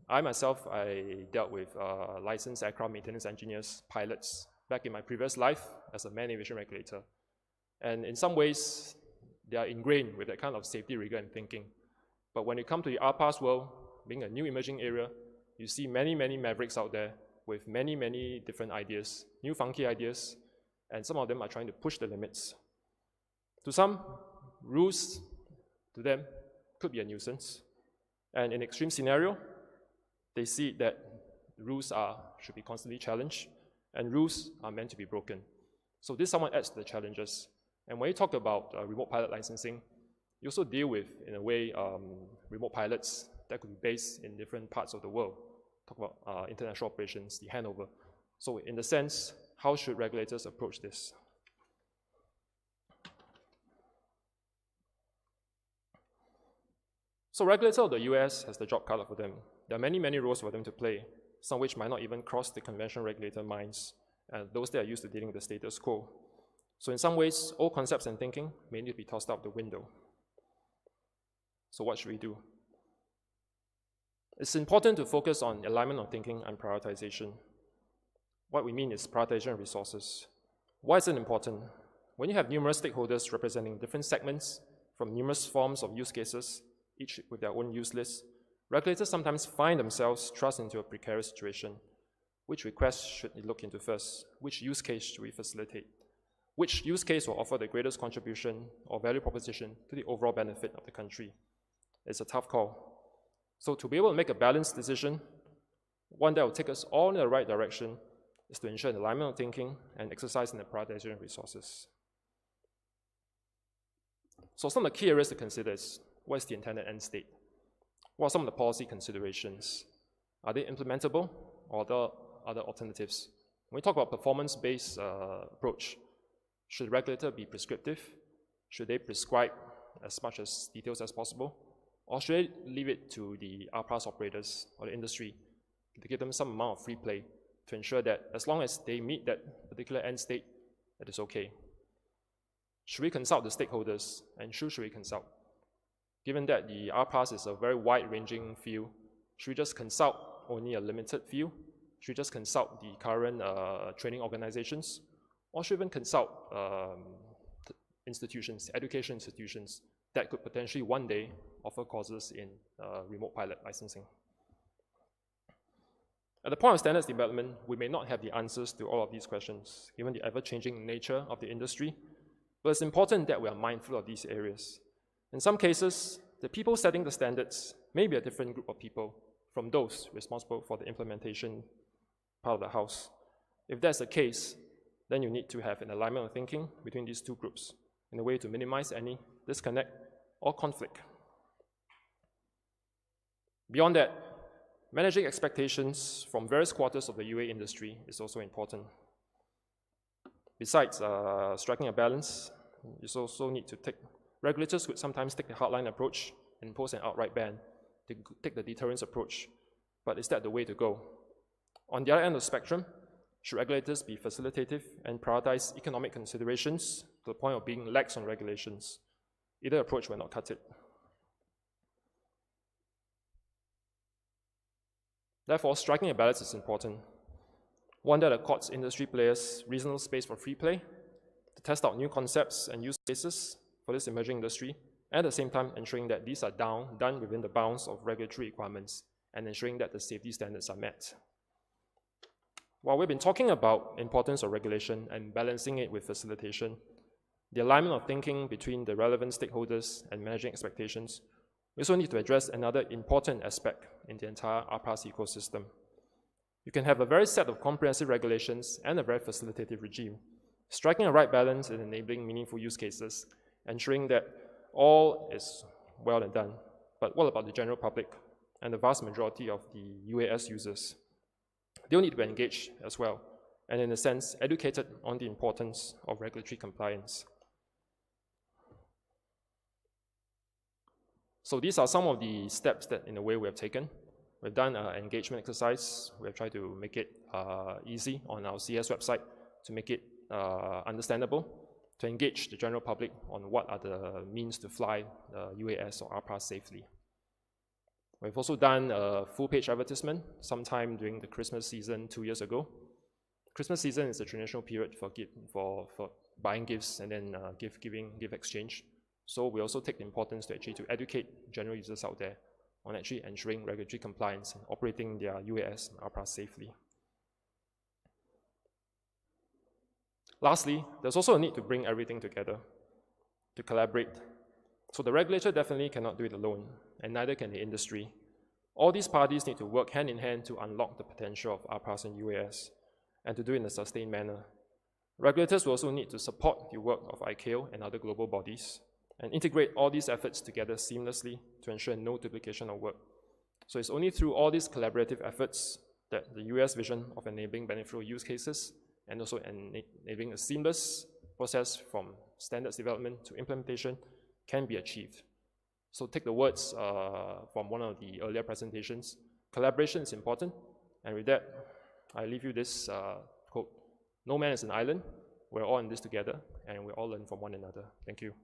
I myself, I dealt with licensed aircraft maintenance engineers, pilots, back in my previous life as a manned aviation regulator. And in some ways, they are ingrained with that kind of safety rigor and thinking. But when you come to the RPAS world, being a new emerging area, you see many, many mavericks out there with many, many different ideas, new funky ideas, and some of them are trying to push the limits. To some, rules to them could be a nuisance. And in extreme scenario, they see that rules should be constantly challenged, and rules are meant to be broken. So this somewhat adds to the challenges. And when you talk about remote pilot licensing, you also deal with, in a way, remote pilots that could be based in different parts of the world. Talk about international operations, the handover. So in the sense, how should regulators approach this? So regulator of the US has the job cut out for them. There are many, many roles for them to play, some which might not even cross the conventional regulator minds, and those that are used to dealing with the status quo. So in some ways, old concepts and thinking may need to be tossed out the window. So what should we do? It's important to focus on alignment of thinking and prioritization. What we mean is prioritization of resources. Why is it important? When you have numerous stakeholders representing different segments from numerous forms of use cases, each with their own use list, regulators sometimes find themselves thrust into a precarious situation. Which request should we look into first? Which use case should we facilitate? Which use case will offer the greatest contribution or value proposition to the overall benefit of the country? It's a tough call. So to be able to make a balanced decision, one that will take us all in the right direction, is to ensure an alignment of thinking and exercise in the prioritization of resources. So some of the key areas to consider is, what is the intended end state? What are some of the policy considerations? Are they implementable, or are there other alternatives? When we talk about performance-based approach, should the regulator be prescriptive? Should they prescribe as much as details as possible? Or should they leave it to the RPAS operators or the industry to give them some amount of free play to ensure that as long as they meet that particular end state, that is okay? Should we consult the stakeholders, and who should we consult? Given that the RPAS is a very wide-ranging field, should we just consult only a limited few? Should we just consult the current training organizations? Or should we even consult institutions, education institutions, that could potentially one day offer courses in remote pilot licensing? At the point of standards development, we may not have the answers to all of these questions, given the ever-changing nature of the industry, but it's important that we are mindful of these areas. In some cases, the people setting the standards may be a different group of people from those responsible for the implementation part of the house. If that's the case, then you need to have an alignment of thinking between these two groups in a way to minimize any disconnect or conflict. Beyond that, managing expectations from various quarters of the UA industry is also important. Besides striking a balance, you also need to regulators would sometimes take the hardline approach and impose an outright ban. They take the deterrence approach, but is that the way to go? On the other end of the spectrum, should regulators be facilitative and prioritize economic considerations to the point of being lax on regulations? Either approach will not cut it. Therefore, striking a balance is important. One that accords industry players reasonable space for free play, to test out new concepts and use cases for this emerging industry, and at the same time ensuring that these are done within the bounds of regulatory requirements and ensuring that the safety standards are met. While we've been talking about the importance of regulation and balancing it with facilitation, the alignment of thinking between the relevant stakeholders and managing expectations, we also need to address another important aspect in the entire RPAS ecosystem. You can have a very set of comprehensive regulations and a very facilitative regime, striking a right balance in enabling meaningful use cases, ensuring that all is well and done. But what about the general public and the vast majority of the UAS users? They'll need to be engaged as well, and in a sense, educated on the importance of regulatory compliance. So these are some of the steps that, in a way, we have taken. We've done an engagement exercise. We have tried to make it easy on our CS website to make it understandable, to engage the general public on what are the means to fly UAS or RPAS safely. We've also done a full-page advertisement sometime during the Christmas season 2 years ago. Christmas season is a traditional period for buying gifts and then gift exchange. So we also take the importance to actually to educate general users out there on actually ensuring regulatory compliance and operating their UAS and RPAS safely. Lastly, there's also a need to bring everything together, to collaborate. So the regulator definitely cannot do it alone, and neither can the industry. All these parties need to work hand in hand to unlock the potential of RPAS and UAS, and to do it in a sustained manner. Regulators will also need to support the work of ICAO and other global bodies, and integrate all these efforts together seamlessly to ensure no duplication of work. So it's only through all these collaborative efforts that the US vision of enabling beneficial use cases and also enabling a seamless process from standards development to implementation can be achieved. So take the words from one of the earlier presentations. Collaboration is important, and with that, I leave you this quote: "No man is an island. We're all in this together, and we all learn from one another." Thank you.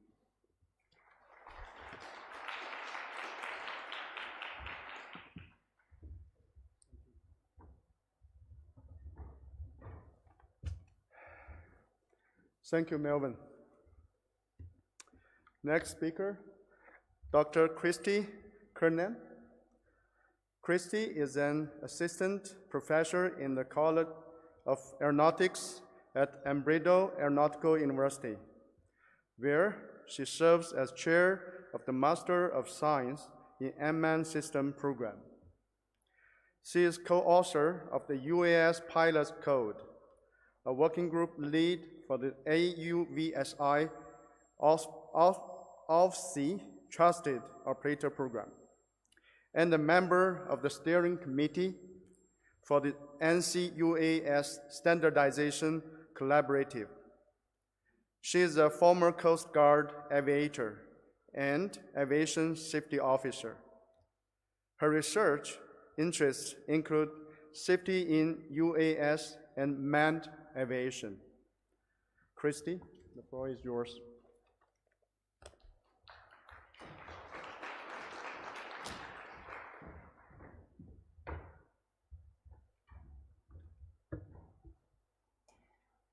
Thank you, Melvin. Next speaker, Dr. Kristy Kiernan. Kristy is an assistant professor in the College of Aeronautics at Embry-Riddle Aeronautical University, where she serves as chair of the Master of Science in Unmanned System program. She is co-author of the UAS Pilot's Code, a working group lead for the AUVSI Off-Sea Trusted Operator Program, and a member of the steering committee for the NCUAS Standardization Collaborative. She is a former Coast Guard aviator and aviation safety officer. Her research interests include safety in UAS and manned aviation. Kristy, the floor is yours.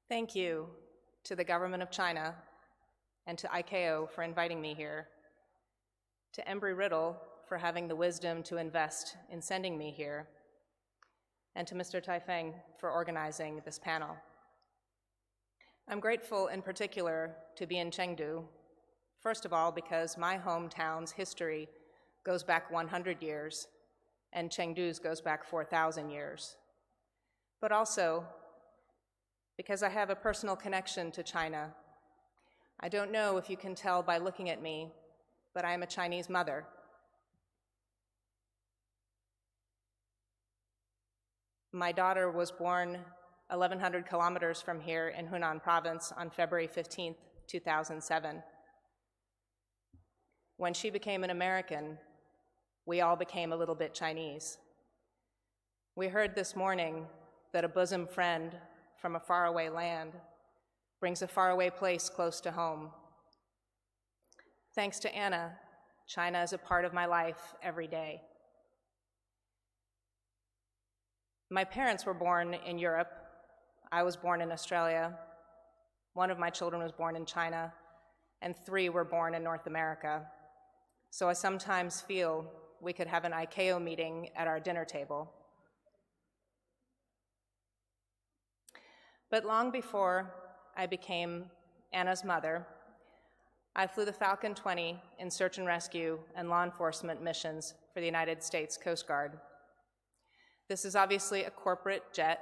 Thank you to the government of China and to ICAO for inviting me here, to Embry-Riddle for having the wisdom to invest in sending me here, and to Mr. Feng for organizing this panel. I'm grateful in particular to be in Chengdu, first of all because my hometown's history goes back 100 years and Chengdu's goes back 4,000 years, but also because I have a personal connection to China. I don't know if you can tell by looking at me, but I am a Chinese mother. My daughter was born 1,100 kilometers from here in Hunan province on February 15th, 2007. When she became an American, we all became a little bit Chinese. We heard this morning that a bosom friend from a faraway land brings a faraway place close to home. Thanks to Anna, China is a part of my life every day. My parents were born in Europe. I was born in Australia. One of my children was born in China, and 3 were born in North America. So I sometimes feel we could have an ICAO meeting at our dinner table. But long before I became Anna's mother, I flew the Falcon 20 in search and rescue and law enforcement missions for the United States Coast Guard. This is obviously a corporate jet,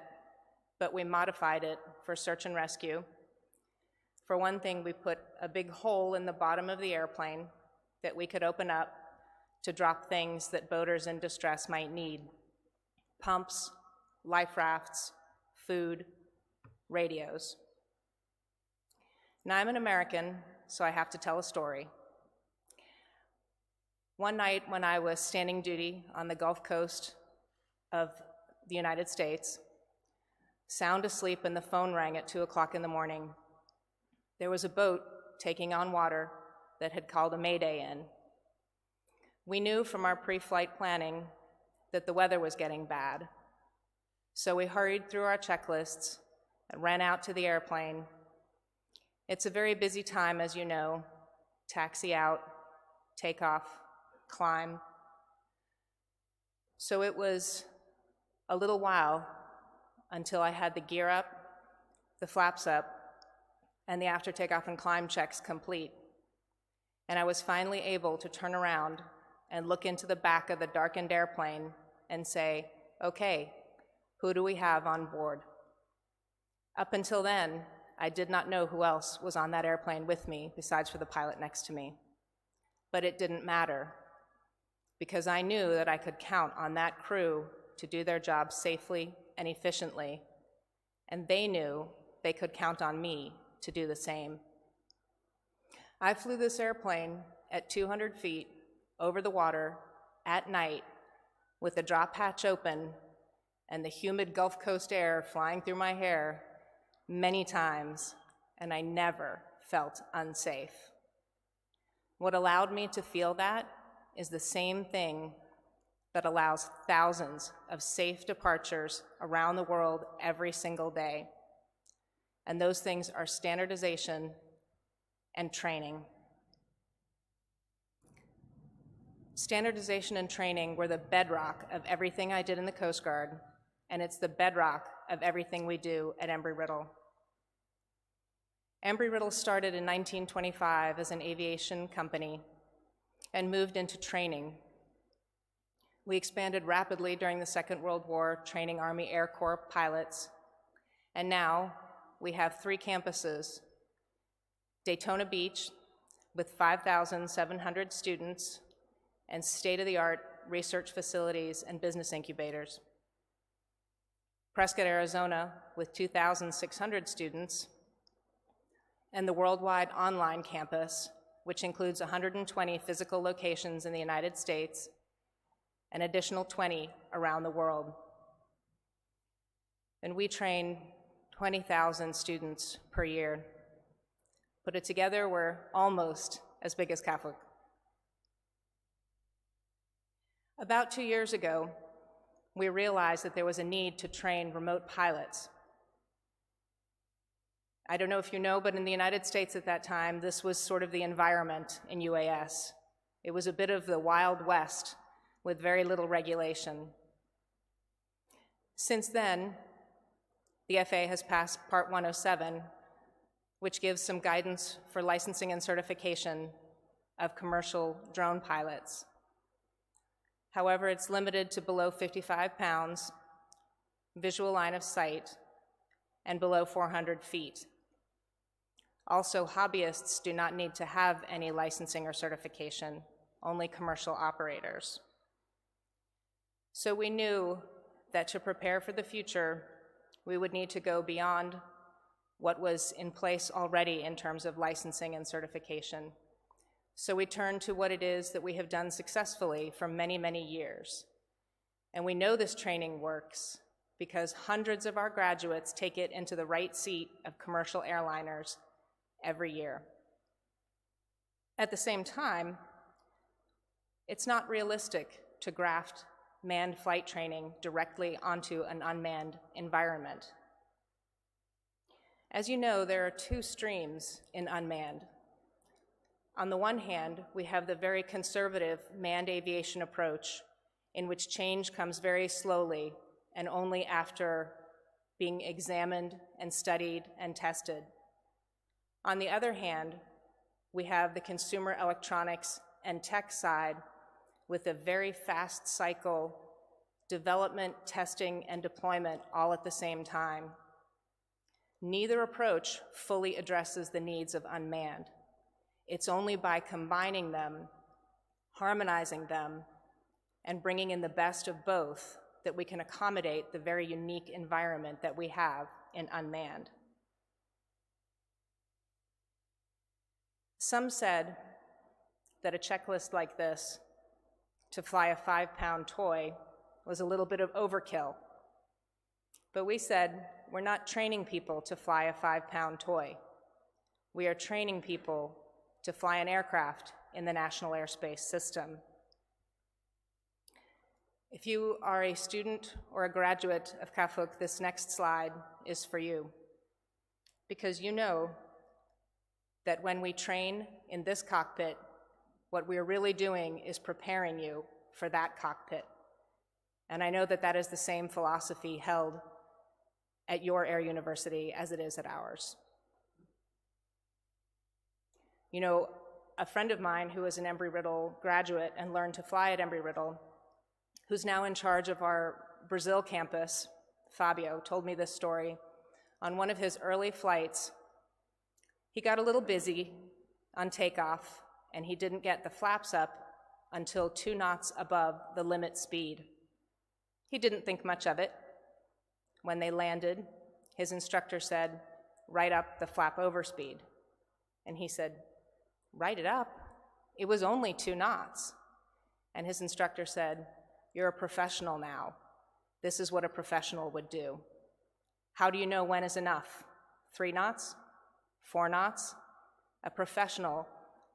but we modified it for search and rescue. For one thing, we put a big hole in the bottom of the airplane that we could open up to drop things that boaters in distress might need: pumps, life rafts, food, radios. Now, I'm an American, so I have to tell a story. One night when I was standing duty on the Gulf Coast of the United States, sound asleep, and the phone rang at 2 o'clock in the morning. There was a boat taking on water that had called a mayday in. We knew from our pre-flight planning that the weather was getting bad, so we hurried through our checklists and ran out to the airplane. It's a very busy time, as you know: taxi out, take off, climb. So it was a little while until I had the gear up, the flaps up, and the after takeoff and climb checks complete. And I was finally able to turn around and look into the back of the darkened airplane and say, okay, who do we have on board? Up until then, I did not know who else was on that airplane with me, besides for the pilot next to me. But it didn't matter, because I knew that I could count on that crew to do their job safely and efficiently, and they knew they could count on me to do the same. I flew this airplane at 200 feet over the water at night with the drop hatch open and the humid Gulf Coast air flying through my hair many times, and I never felt unsafe. What allowed me to feel that is the same thing that allows thousands of safe departures around the world every single day. And those things are standardization and training. Standardization and training were the bedrock of everything I did in the Coast Guard, and it's the bedrock of everything we do at Embry-Riddle. Embry-Riddle started in 1925 as an aviation company and moved into training. We expanded rapidly during the Second World War, training Army Air Corps pilots, and now we have 3 campuses: Daytona Beach with 5,700 students and state-of-the-art research facilities and business incubators; Prescott, Arizona with 2,600 students; and the worldwide online campus, which includes 120 physical locations in the United States, an additional 20 around the world. And we train 20,000 students per year. Put it together, we're almost as big as Catholic. About 2 years ago, we realized that there was a need to train remote pilots. I don't know if you know, but in the United States at that time, this was sort of the environment in UAS. It was a bit of the Wild West with very little regulation. Since then, the FAA has passed Part 107, which gives some guidance for licensing and certification of commercial drone pilots. However, it's limited to below 55 pounds, visual line of sight, and below 400 feet. Also, hobbyists do not need to have any licensing or certification, only commercial operators. So we knew that to prepare for the future, we would need to go beyond what was in place already in terms of licensing and certification. So we turn to what it is that we have done successfully for many, many years. And we know this training works because hundreds of our graduates take it into the right seat of commercial airliners every year. At the same time, it's not realistic to graft manned flight training directly onto an unmanned environment. As you know, there are two streams in unmanned. On the one hand, we have the very conservative manned aviation approach in which change comes very slowly and only after being examined and studied and tested. On the other hand, we have the consumer electronics and tech side with a very fast cycle, development, testing, and deployment all at the same time. Neither approach fully addresses the needs of unmanned. It's only by combining them, harmonizing them, and bringing in the best of both that we can accommodate the very unique environment that we have in unmanned. Some said that a checklist like this to fly a 5-pound toy was a little bit of overkill. But we said, we're not training people to fly a 5-pound toy. We are training people to fly an aircraft in the National Airspace System. If you are a student or a graduate of CAFUC, this next slide is for you, because you know that when we train in this cockpit, what we're really doing is preparing you for that cockpit. And I know that that is the same philosophy held at your Air University as it is at ours. You know, a friend of mine who is an Embry-Riddle graduate and learned to fly at Embry-Riddle, who's now in charge of our Brazil campus, Fabio, told me this story. On one of his early flights, he got a little busy on takeoff, and he didn't get the flaps up until 2 knots above the limit speed. He didn't think much of it. When they landed, his instructor said, "Write up the flap over speed." And he said, "Write it up? It was only 2 knots. And his instructor said, "You're a professional now. This is what a professional would do. How do you know when is enough? 3 knots? 4 knots? A professional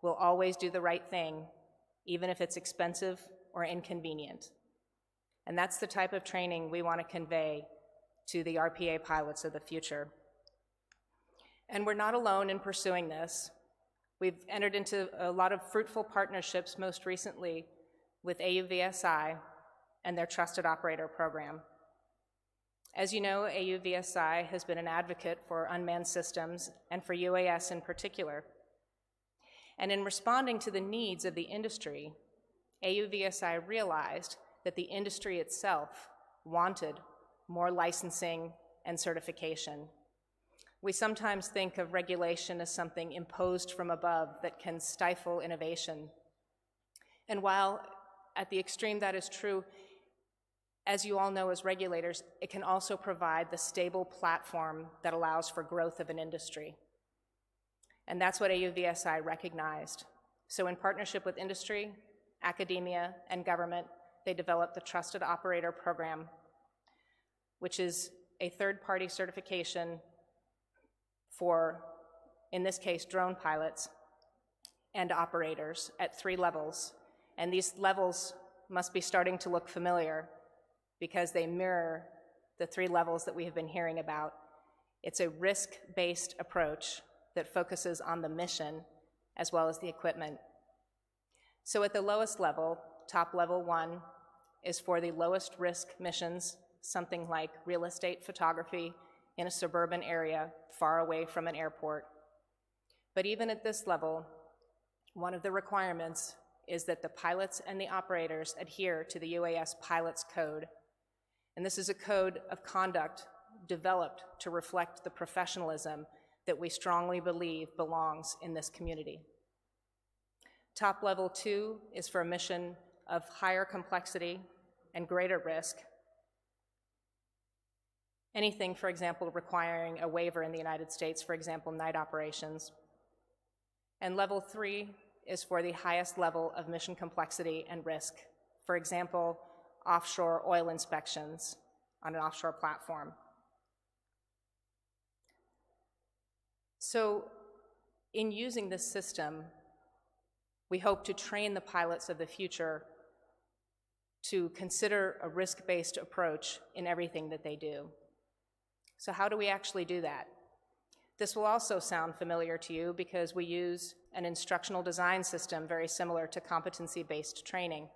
will always do the right thing, even if it's expensive or inconvenient." And that's the type of training we want to convey to the RPA pilots of the future. And we're not alone in pursuing this. We've entered into a lot of fruitful partnerships, most recently with AUVSI and their Trusted Operator program. As you know, AUVSI has been an advocate for unmanned systems and for UAS in particular. And in responding to the needs of the industry, AUVSI realized that the industry itself wanted more licensing and certification. We sometimes think of regulation as something imposed from above that can stifle innovation. And while at the extreme that is true, as you all know as regulators, it can also provide the stable platform that allows for growth of an industry. And that's what AUVSI recognized. So in partnership with industry, academia, and government, they developed the Trusted Operator program, which is a third-party certification for, in this case, drone pilots and operators at 3 levels. And these levels must be starting to look familiar because they mirror the 3 levels that we have been hearing about. It's a risk-based approach that focuses on the mission as well as the equipment. So at the lowest level, top level 1, is for the lowest risk missions, something like real estate photography in a suburban area far away from an airport. But even at this level, one of the requirements is that the pilots and the operators adhere to the UAS Pilots Code. And this is a code of conduct developed to reflect the professionalism that we strongly believe belongs in this community. Top level 2 is for a mission of higher complexity and greater risk. Anything, for example, requiring a waiver in the United States, for example, night operations. And level 3 is for the highest level of mission complexity and risk. For example, offshore oil inspections on an offshore platform. So in using this system, we hope to train the pilots of the future to consider a risk-based approach in everything that they do. So how do we actually do that? This will also sound familiar to you because we use an instructional design system very similar to competency-based training.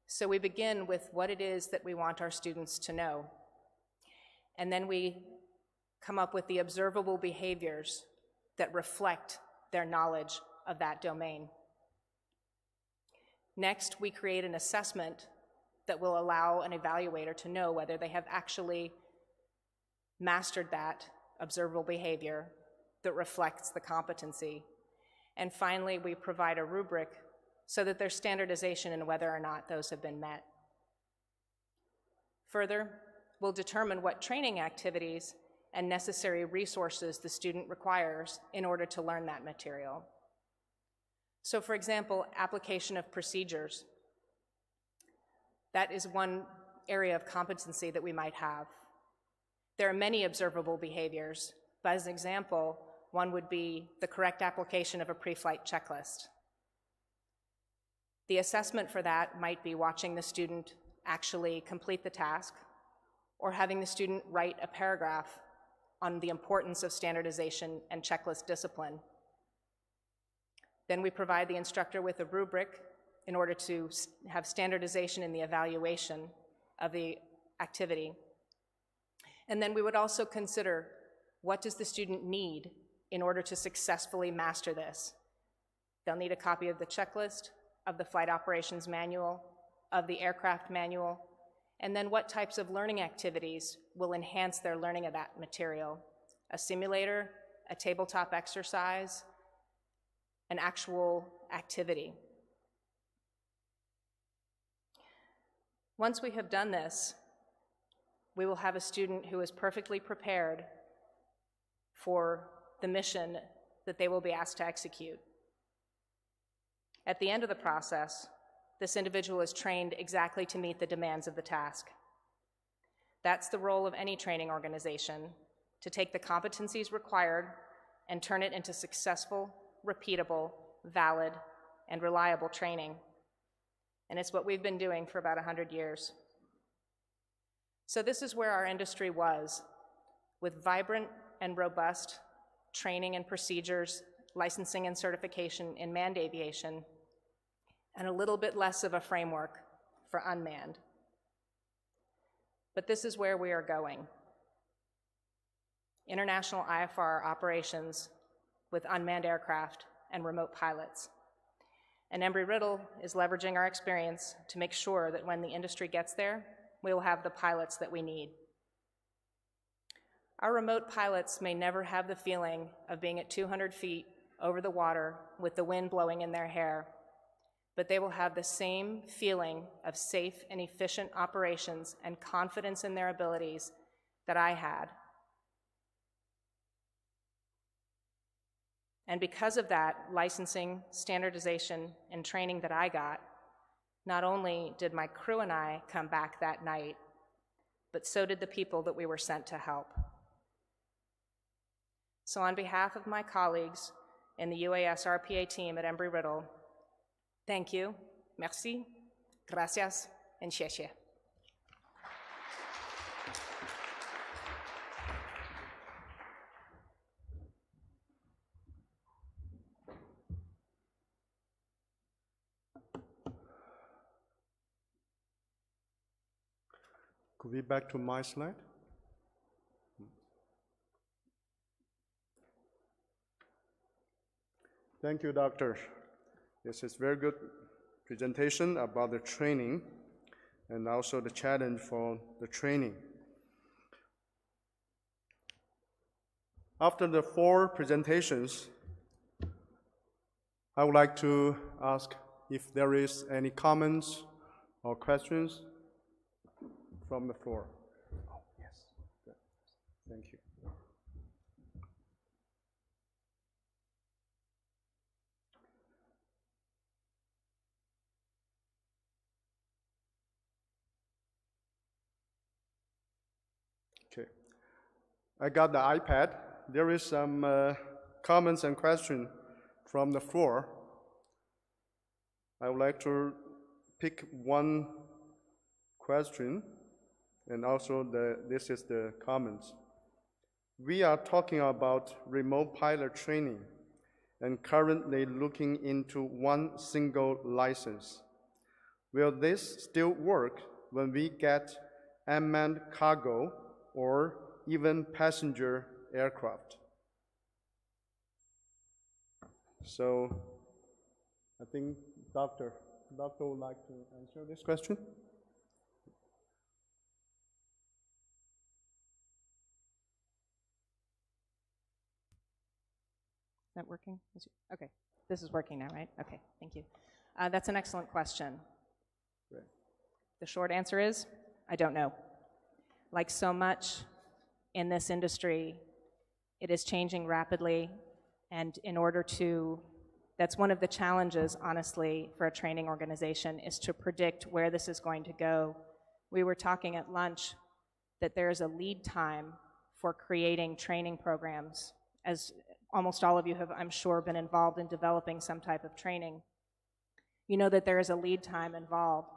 So we begin with what it is that we want our students to know. And then we come up with the observable behaviors that reflect their knowledge of that domain. Next, we create an assessment that will allow an evaluator to know whether they have actually mastered that observable behavior that reflects the competency. And finally, we provide a rubric so that there's standardization in whether or not those have been met. Further, we'll determine what training activities and necessary resources the student requires in order to learn that material. So for example, application of procedures. That is one area of competency that we might have. There are many observable behaviors, but as an example, one would be the correct application of a pre-flight checklist. The assessment for that might be watching the student actually complete the task, or having the student write a paragraph on the importance of standardization and checklist discipline. Then we provide the instructor with a rubric in order to have standardization in the evaluation of the activity. And then we would also consider, what does the student need in order to successfully master this? They'll need a copy of the checklist, of the flight operations manual, of the aircraft manual, and then what types of learning activities will enhance their learning of that material? A simulator, a tabletop exercise, an actual activity. Once we have done this, we will have a student who is perfectly prepared for the mission that they will be asked to execute. At the end of the process, this individual is trained exactly to meet the demands of the task. That's the role of any training organization, to take the competencies required and turn it into successful, repeatable, valid, and reliable training. And it's what we've been doing for about 100 years. So this is where our industry was, with vibrant and robust training and procedures, licensing and certification in manned aviation, and a little bit less of a framework for unmanned. But this is where we are going. International IFR operations with unmanned aircraft and remote pilots. And Embry-Riddle is leveraging our experience to make sure that when the industry gets there, we will have the pilots that we need. Our remote pilots may never have the feeling of being at 200 feet over the water with the wind blowing in their hair, but they will have the same feeling of safe and efficient operations and confidence in their abilities that I had. And because of that licensing, standardization, and training that I got, not only did my crew and I come back that night, but so did the people that we were sent to help. So on behalf of my colleagues in the UAS RPA team at Embry-Riddle, thank you, merci, gracias, and xie xie. Could we back to my slide? Thank you, Doctor. This is very good presentation about the training and also the challenge for the training. After the 4 presentations, I would like to ask if there is any comments or questions from the floor. Oh, yes. Thank you. Okay. I got the iPad. There is some comments and questions from the floor. I would like to pick one question, and also this is the comments. We are talking about remote pilot training and currently looking into one single license. Will this still work when we get unmanned cargo or even passenger aircraft? So I think Doctor would like to answer this question. Is that working? Okay, this is working now, right? Okay, thank you. That's an excellent question. Great. The short answer is, I don't know. Like so much in this industry, it is changing rapidly, and in order to, that's one of the challenges, honestly, for a training organization, is to predict where this is going to go. We were talking at lunch that there is a lead time for creating training programs, as almost all of you have, I'm sure, been involved in developing some type of training. You know that there is a lead time involved,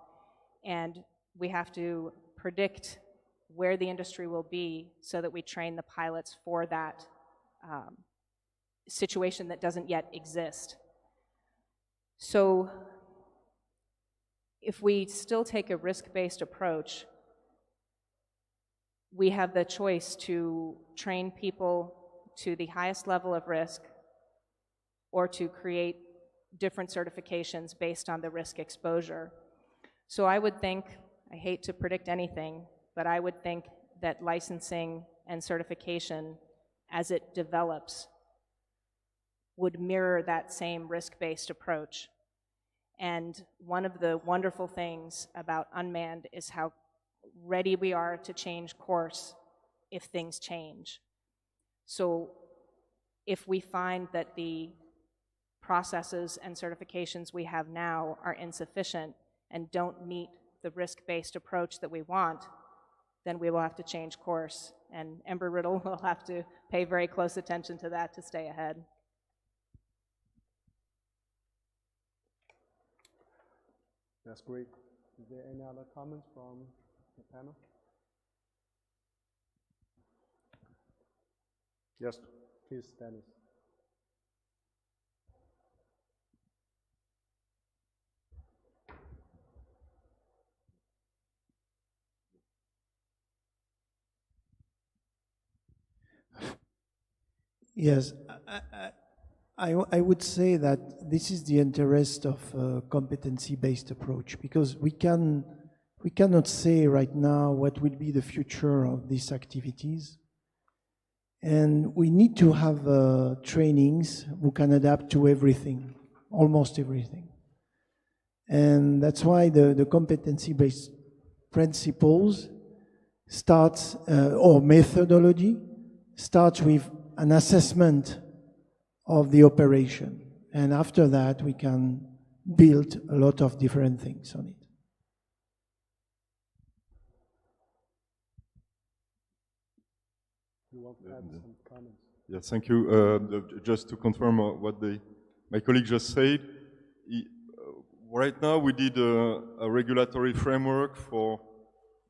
and we have to predict where the industry will be so that we train the pilots for that situation that doesn't yet exist. So if we still take a risk-based approach, we have the choice to train people to the highest level of risk or to create different certifications based on the risk exposure. So I would think, I hate to predict anything, but I would think that licensing and certification as it develops would mirror that same risk-based approach. And one of the wonderful things about Unmanned is how ready we are to change course if things change. So if we find that the processes and certifications we have now are insufficient and don't meet the risk-based approach that we want, then we will have to change course. And Embry-Riddle will have to pay very close attention to that to stay ahead. That's great. Is there any other comments from the panel? Yes, please, Denis. Yes, I would say that this is the interest of a competency-based approach, because we cannot say right now what will be the future of these activities. And we need to have trainings who can adapt to everything, almost everything. And that's why the competency-based principles starts, or methodology, starts with an assessment of the operation. And after that, we can build a lot of different things on it. You want to add some comments? Yes, thank you. Just to confirm what my colleague just said, right now we did a regulatory framework for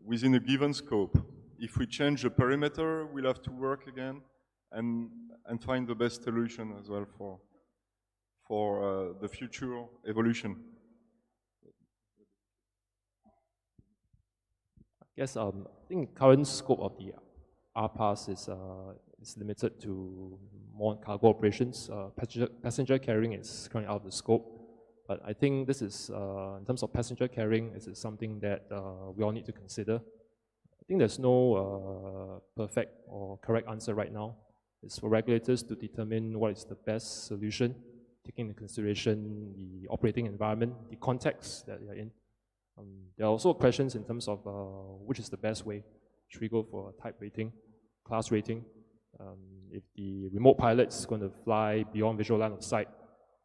within a given scope. If we change the perimeter, we'll have to work again and find the best solution as well for the future evolution. Yes, I think current scope of the RPAS is limited to more cargo operations. Passenger carrying is currently out of the scope. But I think this is, in terms of passenger carrying, this is something that we all need to consider. I think there's no perfect or correct answer right now. It's for regulators to determine what is the best solution, taking into consideration the operating environment, the context that you're in. There are also questions in terms of which is the best way. Should we go for a type rating? class rating. If the remote pilot is going to fly beyond visual line of sight,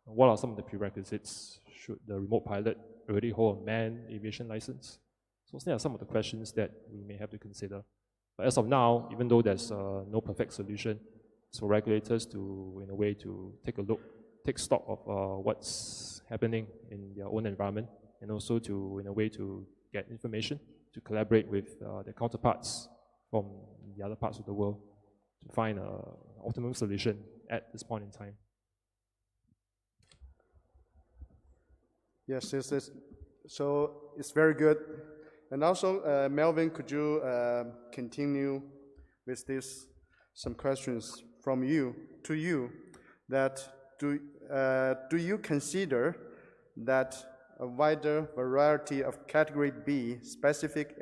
what are some of the prerequisites? Should the remote pilot already hold a manned aviation license? So these are some of the questions that we may have to consider. But as of now, even though there's no perfect solution, it's for regulators to, in a way, to take stock of what's happening in their own environment, and also to, in a way, to get information, to collaborate with their counterparts from the other parts of the world to find an optimum solution at this point in time. Yes, so it's very good. And also, Melvin, could you continue with this? Some questions from you to you. That do you consider that a wider variety of Category B specific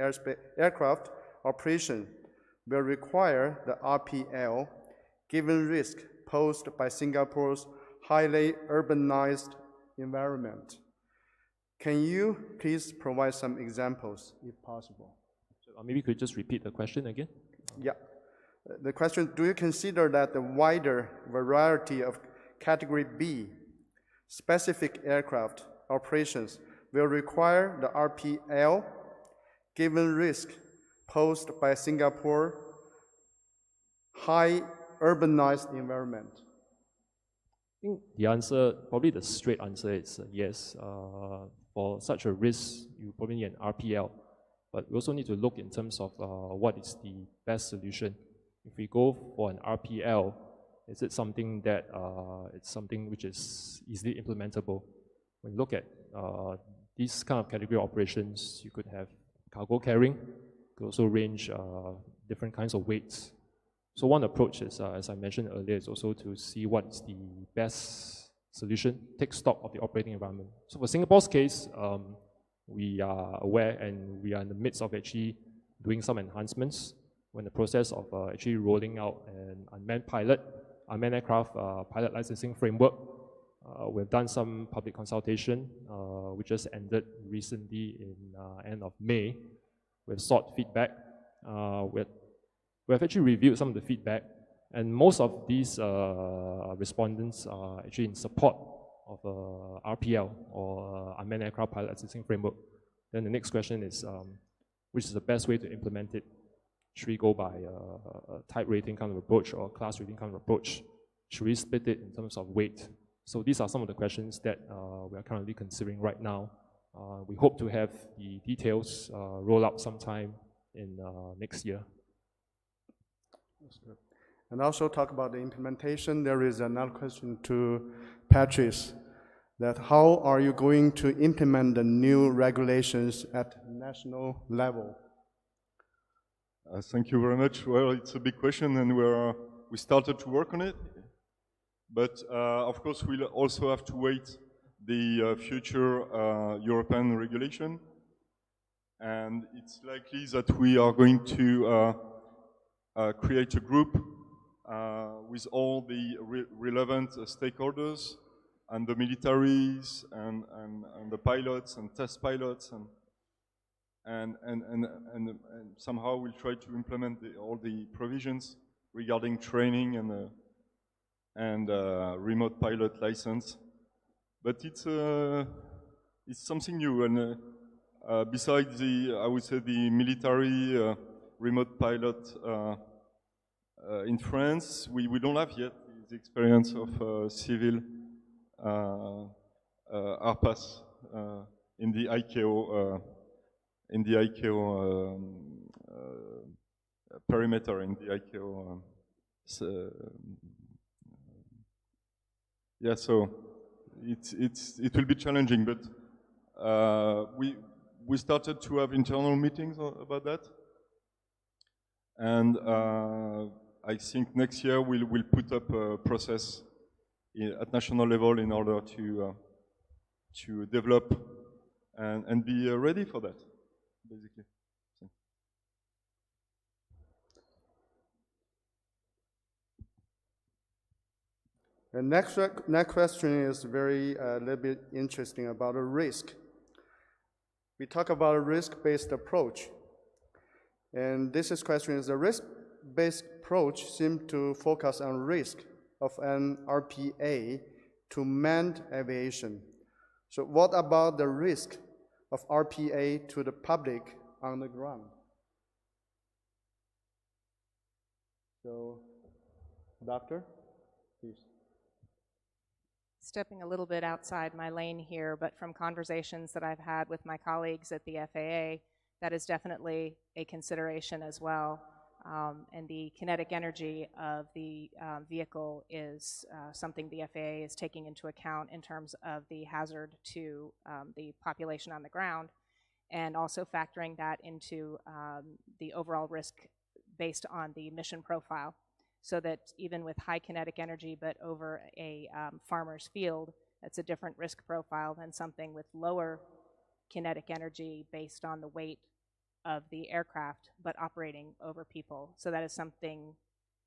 aircraft operation will require the RPL, given risk posed by Singapore's highly urbanized environment? Can you please provide some examples, if possible? Maybe you could just repeat the question again? Yeah. The question, do you consider that the wider variety of Category B specific aircraft operations will require the RPL, given risk posed by Singapore high urbanized environment? I think the answer, probably the straight answer is yes. For such a risk, you probably need an RPL. But we also need to look in terms of what is the best solution. If we go for an RPL, is it something that it's something which is easily implementable? When you look at these kind of category operations, you could have cargo carrying, you could also range different kinds of weights. So one approach is, as I mentioned earlier, is also to see what is the best solution, take stock of the operating environment. So for Singapore's case, we are aware and we are in the midst of actually doing some enhancements. We're in the process of actually rolling out an unmanned aircraft pilot licensing framework. We've done some public consultation, which just ended recently in end of May. We've sought feedback. We've actually reviewed some of the feedback, and most of these respondents are actually in support of RPL, or Unmanned Aircraft Pilot Licensing Framework. Then the next question is, which is the best way to implement it? Should we go by a type rating kind of approach or a class rating kind of approach? Should we split it in terms of weight? So these are some of the questions that we are currently considering right now. We hope to have the details roll out sometime in next year. That's good. And also talk about the implementation. There is another question to Patrice, that how are you going to implement the new regulations at national level? Thank you very much. Well, it's a big question, and we started to work on it. But of course, we'll also have to wait the future European regulation. And it's likely that we are going to create a group with all the relevant stakeholders and the militaries and the pilots and test pilots and somehow we'll try to implement all the provisions regarding training and remote pilot license. But it's something new, and besides I would say the military remote pilot in France, we don't have yet the experience of civil RPAS in the ICAO perimeter, in the ICAO. Yeah, so it will be challenging, but we started to have internal meetings about that, and I think next year we'll put up a process at national level in order to develop and be ready for that, basically. The next question is very little bit interesting about a risk. We talk about a risk-based approach, and this question is the risk-based approach seems to focus on risk of an RPA to manned aviation. So what about the risk of RPA to the public on the ground? So, Doctor, please. Stepping a little bit outside my lane here, but from conversations that I've had with my colleagues at the FAA, that is definitely a consideration as well. And the kinetic energy of the vehicle is something the FAA is taking into account in terms of the hazard to the population on the ground, and also factoring that into the overall risk based on the mission profile, so that even with high kinetic energy but over a farmer's field, that's a different risk profile than something with lower kinetic energy based on the weight of the aircraft but operating over people. So that is something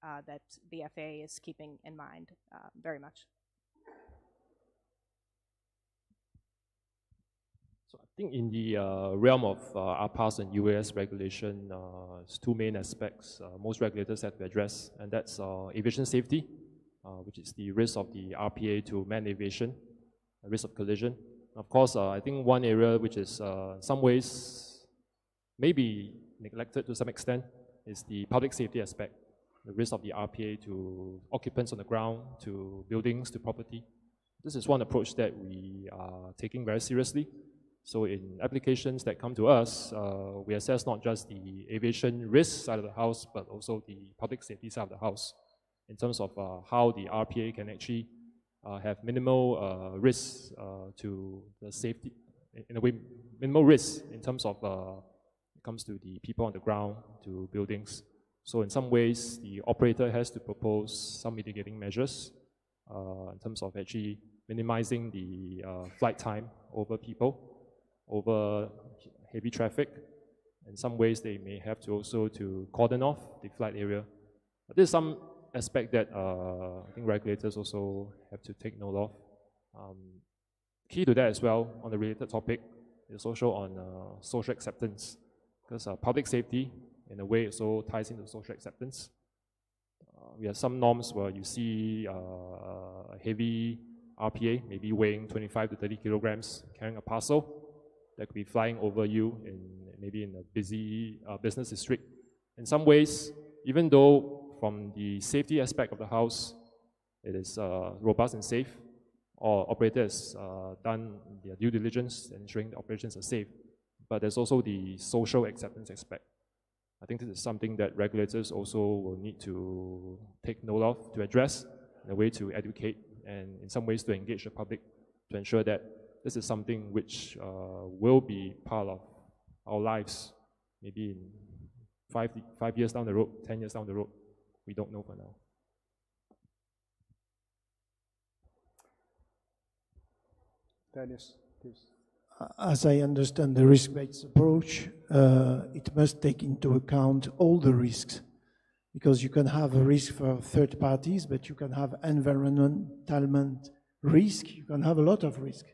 that the FAA is keeping in mind very much. So I think in the realm of RPAS and UAS regulation, there's two main aspects most regulators have to address, and that's aviation safety, which is the risk of the RPA to manned aviation, risk of collision. Of course, I think one area which is in some ways maybe neglected to some extent is the public safety aspect, the risk of the RPA to occupants on the ground, to buildings, to property. This is one approach that we are taking very seriously. So in applications that come to us, we assess not just the aviation risk side of the house, but also the public safety side of the house in terms of how the RPA can actually have minimal risks to the safety, in a way, minimal risks in terms of it comes to the people on the ground, to buildings. So in some ways, the operator has to propose some mitigating measures in terms of actually minimizing the flight time over people, over heavy traffic. In some ways, they may have to also to cordon off the flight area. But there's some aspect that I think regulators also have to take note of. Key to that as well, on the related topic, is also on social acceptance, because public safety, in a way, also ties into social acceptance. We have some norms where you see a heavy RPA, maybe weighing 25 to 30 kilograms, carrying a parcel that could be flying over you maybe in a busy business district. In some ways, even though from the safety aspect of the house, it is robust and safe, or operator has done their due diligence ensuring the operations are safe, but there's also the social acceptance aspect. I think this is something that regulators also will need to take note of, to address in a way to educate and in some ways to engage the public to ensure that this is something which will be part of our lives, maybe in 5 years down the road, 10 years down the road. We don't know for now. Denis, please. As I understand the risk-based approach, it must take into account all the risks, because you can have a risk for third parties, but you can have environmental risk, you can have a lot of risk.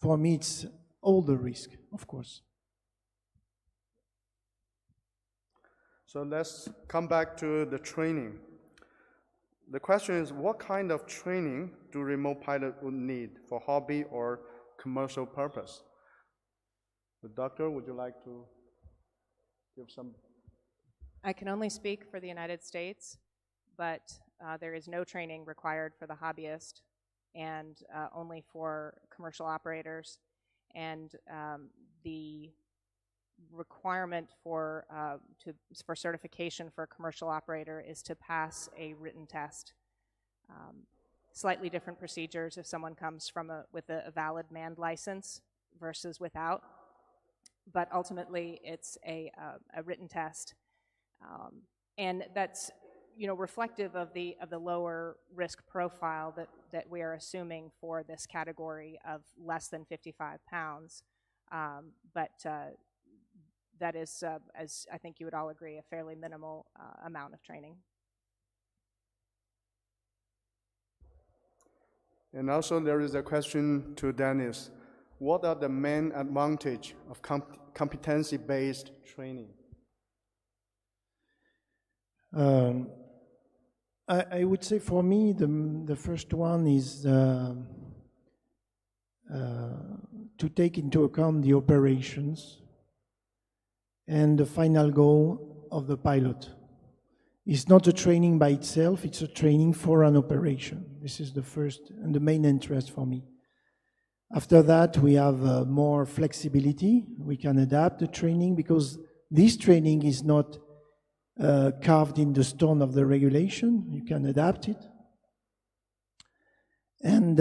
For me, it's all the risk, of course. So let's come back to the training. The question is, what kind of training do remote pilots would need for hobby or commercial purpose? The doctor, would you like to give some? I can only speak for the United States, but there is no training required for the hobbyist, and only for commercial operators. And the requirement for certification for a commercial operator is to pass a written test. Slightly different procedures if someone comes from with a valid manned license versus without, but ultimately it's a written test, and that's reflective of the lower risk profile that we are assuming for this category of less than 55 pounds. But that is, as I think you would all agree, a fairly minimal amount of training. And also there is a question to Denis. What are the main advantages of competency-based training? I would say for me, the first one is to take into account the operations and the final goal of the pilot. It's not a training by itself, it's a training for an operation. This is the first and the main interest for me. After that, we have more flexibility. We can adapt the training because this training is not carved in the stone of the regulation. You can adapt it. And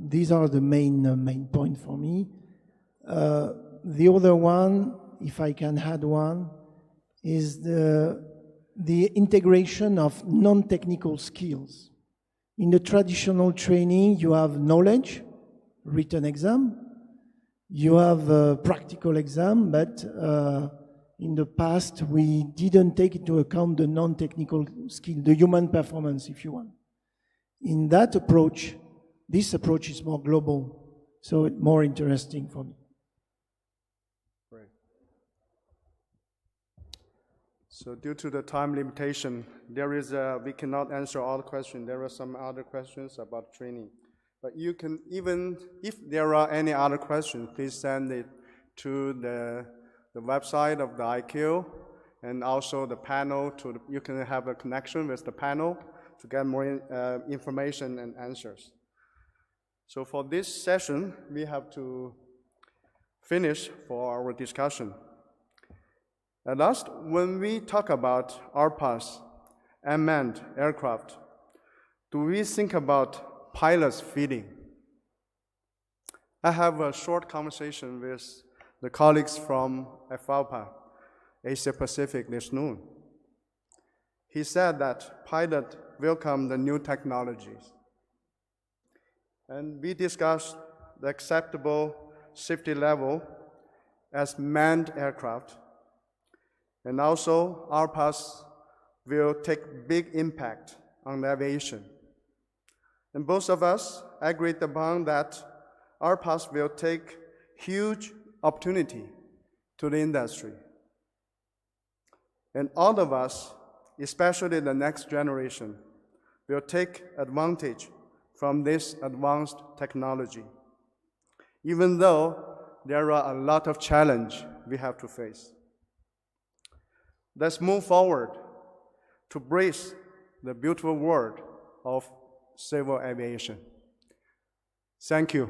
these are the main point for me. The other one, if I can add one, is the integration of non-technical skills. In the traditional training, you have knowledge, written exam, you have a practical exam, but in the past, we didn't take into account the non-technical skill, the human performance, if you want. In that approach, this approach is more global, so it's more interesting for me. Great. So due to the time limitation, we cannot answer all the questions. There are some other questions about training. But you can, even if there are any other questions, please send it to the website of the ICAO and also the panel. You can have a connection with the panel to get more information and answers. So for this session, we have to finish for our discussion. At last, when we talk about RPAS, unmanned aircraft, do we think about pilots' feeling? I have a short conversation with the colleagues from FALPA, Asia Pacific, this noon. He said that pilots welcome the new technologies. And we discussed the acceptable safety level as manned aircraft. And also, RPAS will take big impact on the aviation. And both of us agreed upon that RPAS will take huge opportunity to the industry. And all of us, especially the next generation, will take advantage from this advanced technology, even though there are a lot of challenges we have to face. Let's move forward to embrace the beautiful world of civil aviation. Thank you.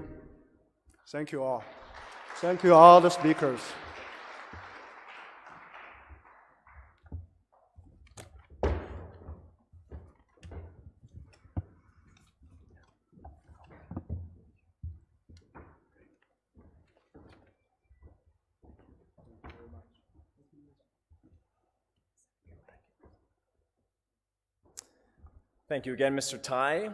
Thank you all. Thank you all the speakers. Thank you again, Mr. Tai,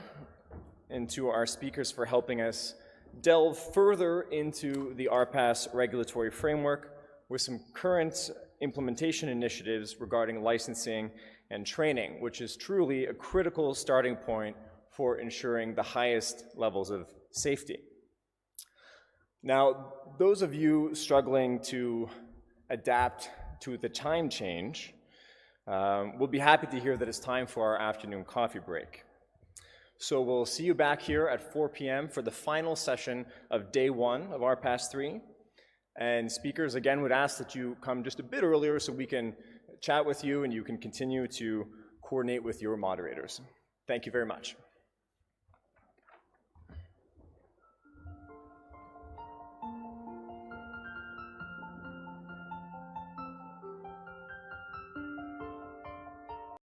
and to our speakers for helping us delve further into the RPAS regulatory framework with some current implementation initiatives regarding licensing and training, which is truly a critical starting point for ensuring the highest levels of safety. Now, those of you struggling to adapt to the time change, we'll be happy to hear that it's time for our afternoon coffee break. So we'll see you back here at 4 p.m. for the final session of day 1 of RPAS 3. And speakers, again, would ask that you come just a bit earlier so we can chat with you and you can continue to coordinate with your moderators. Thank you very much.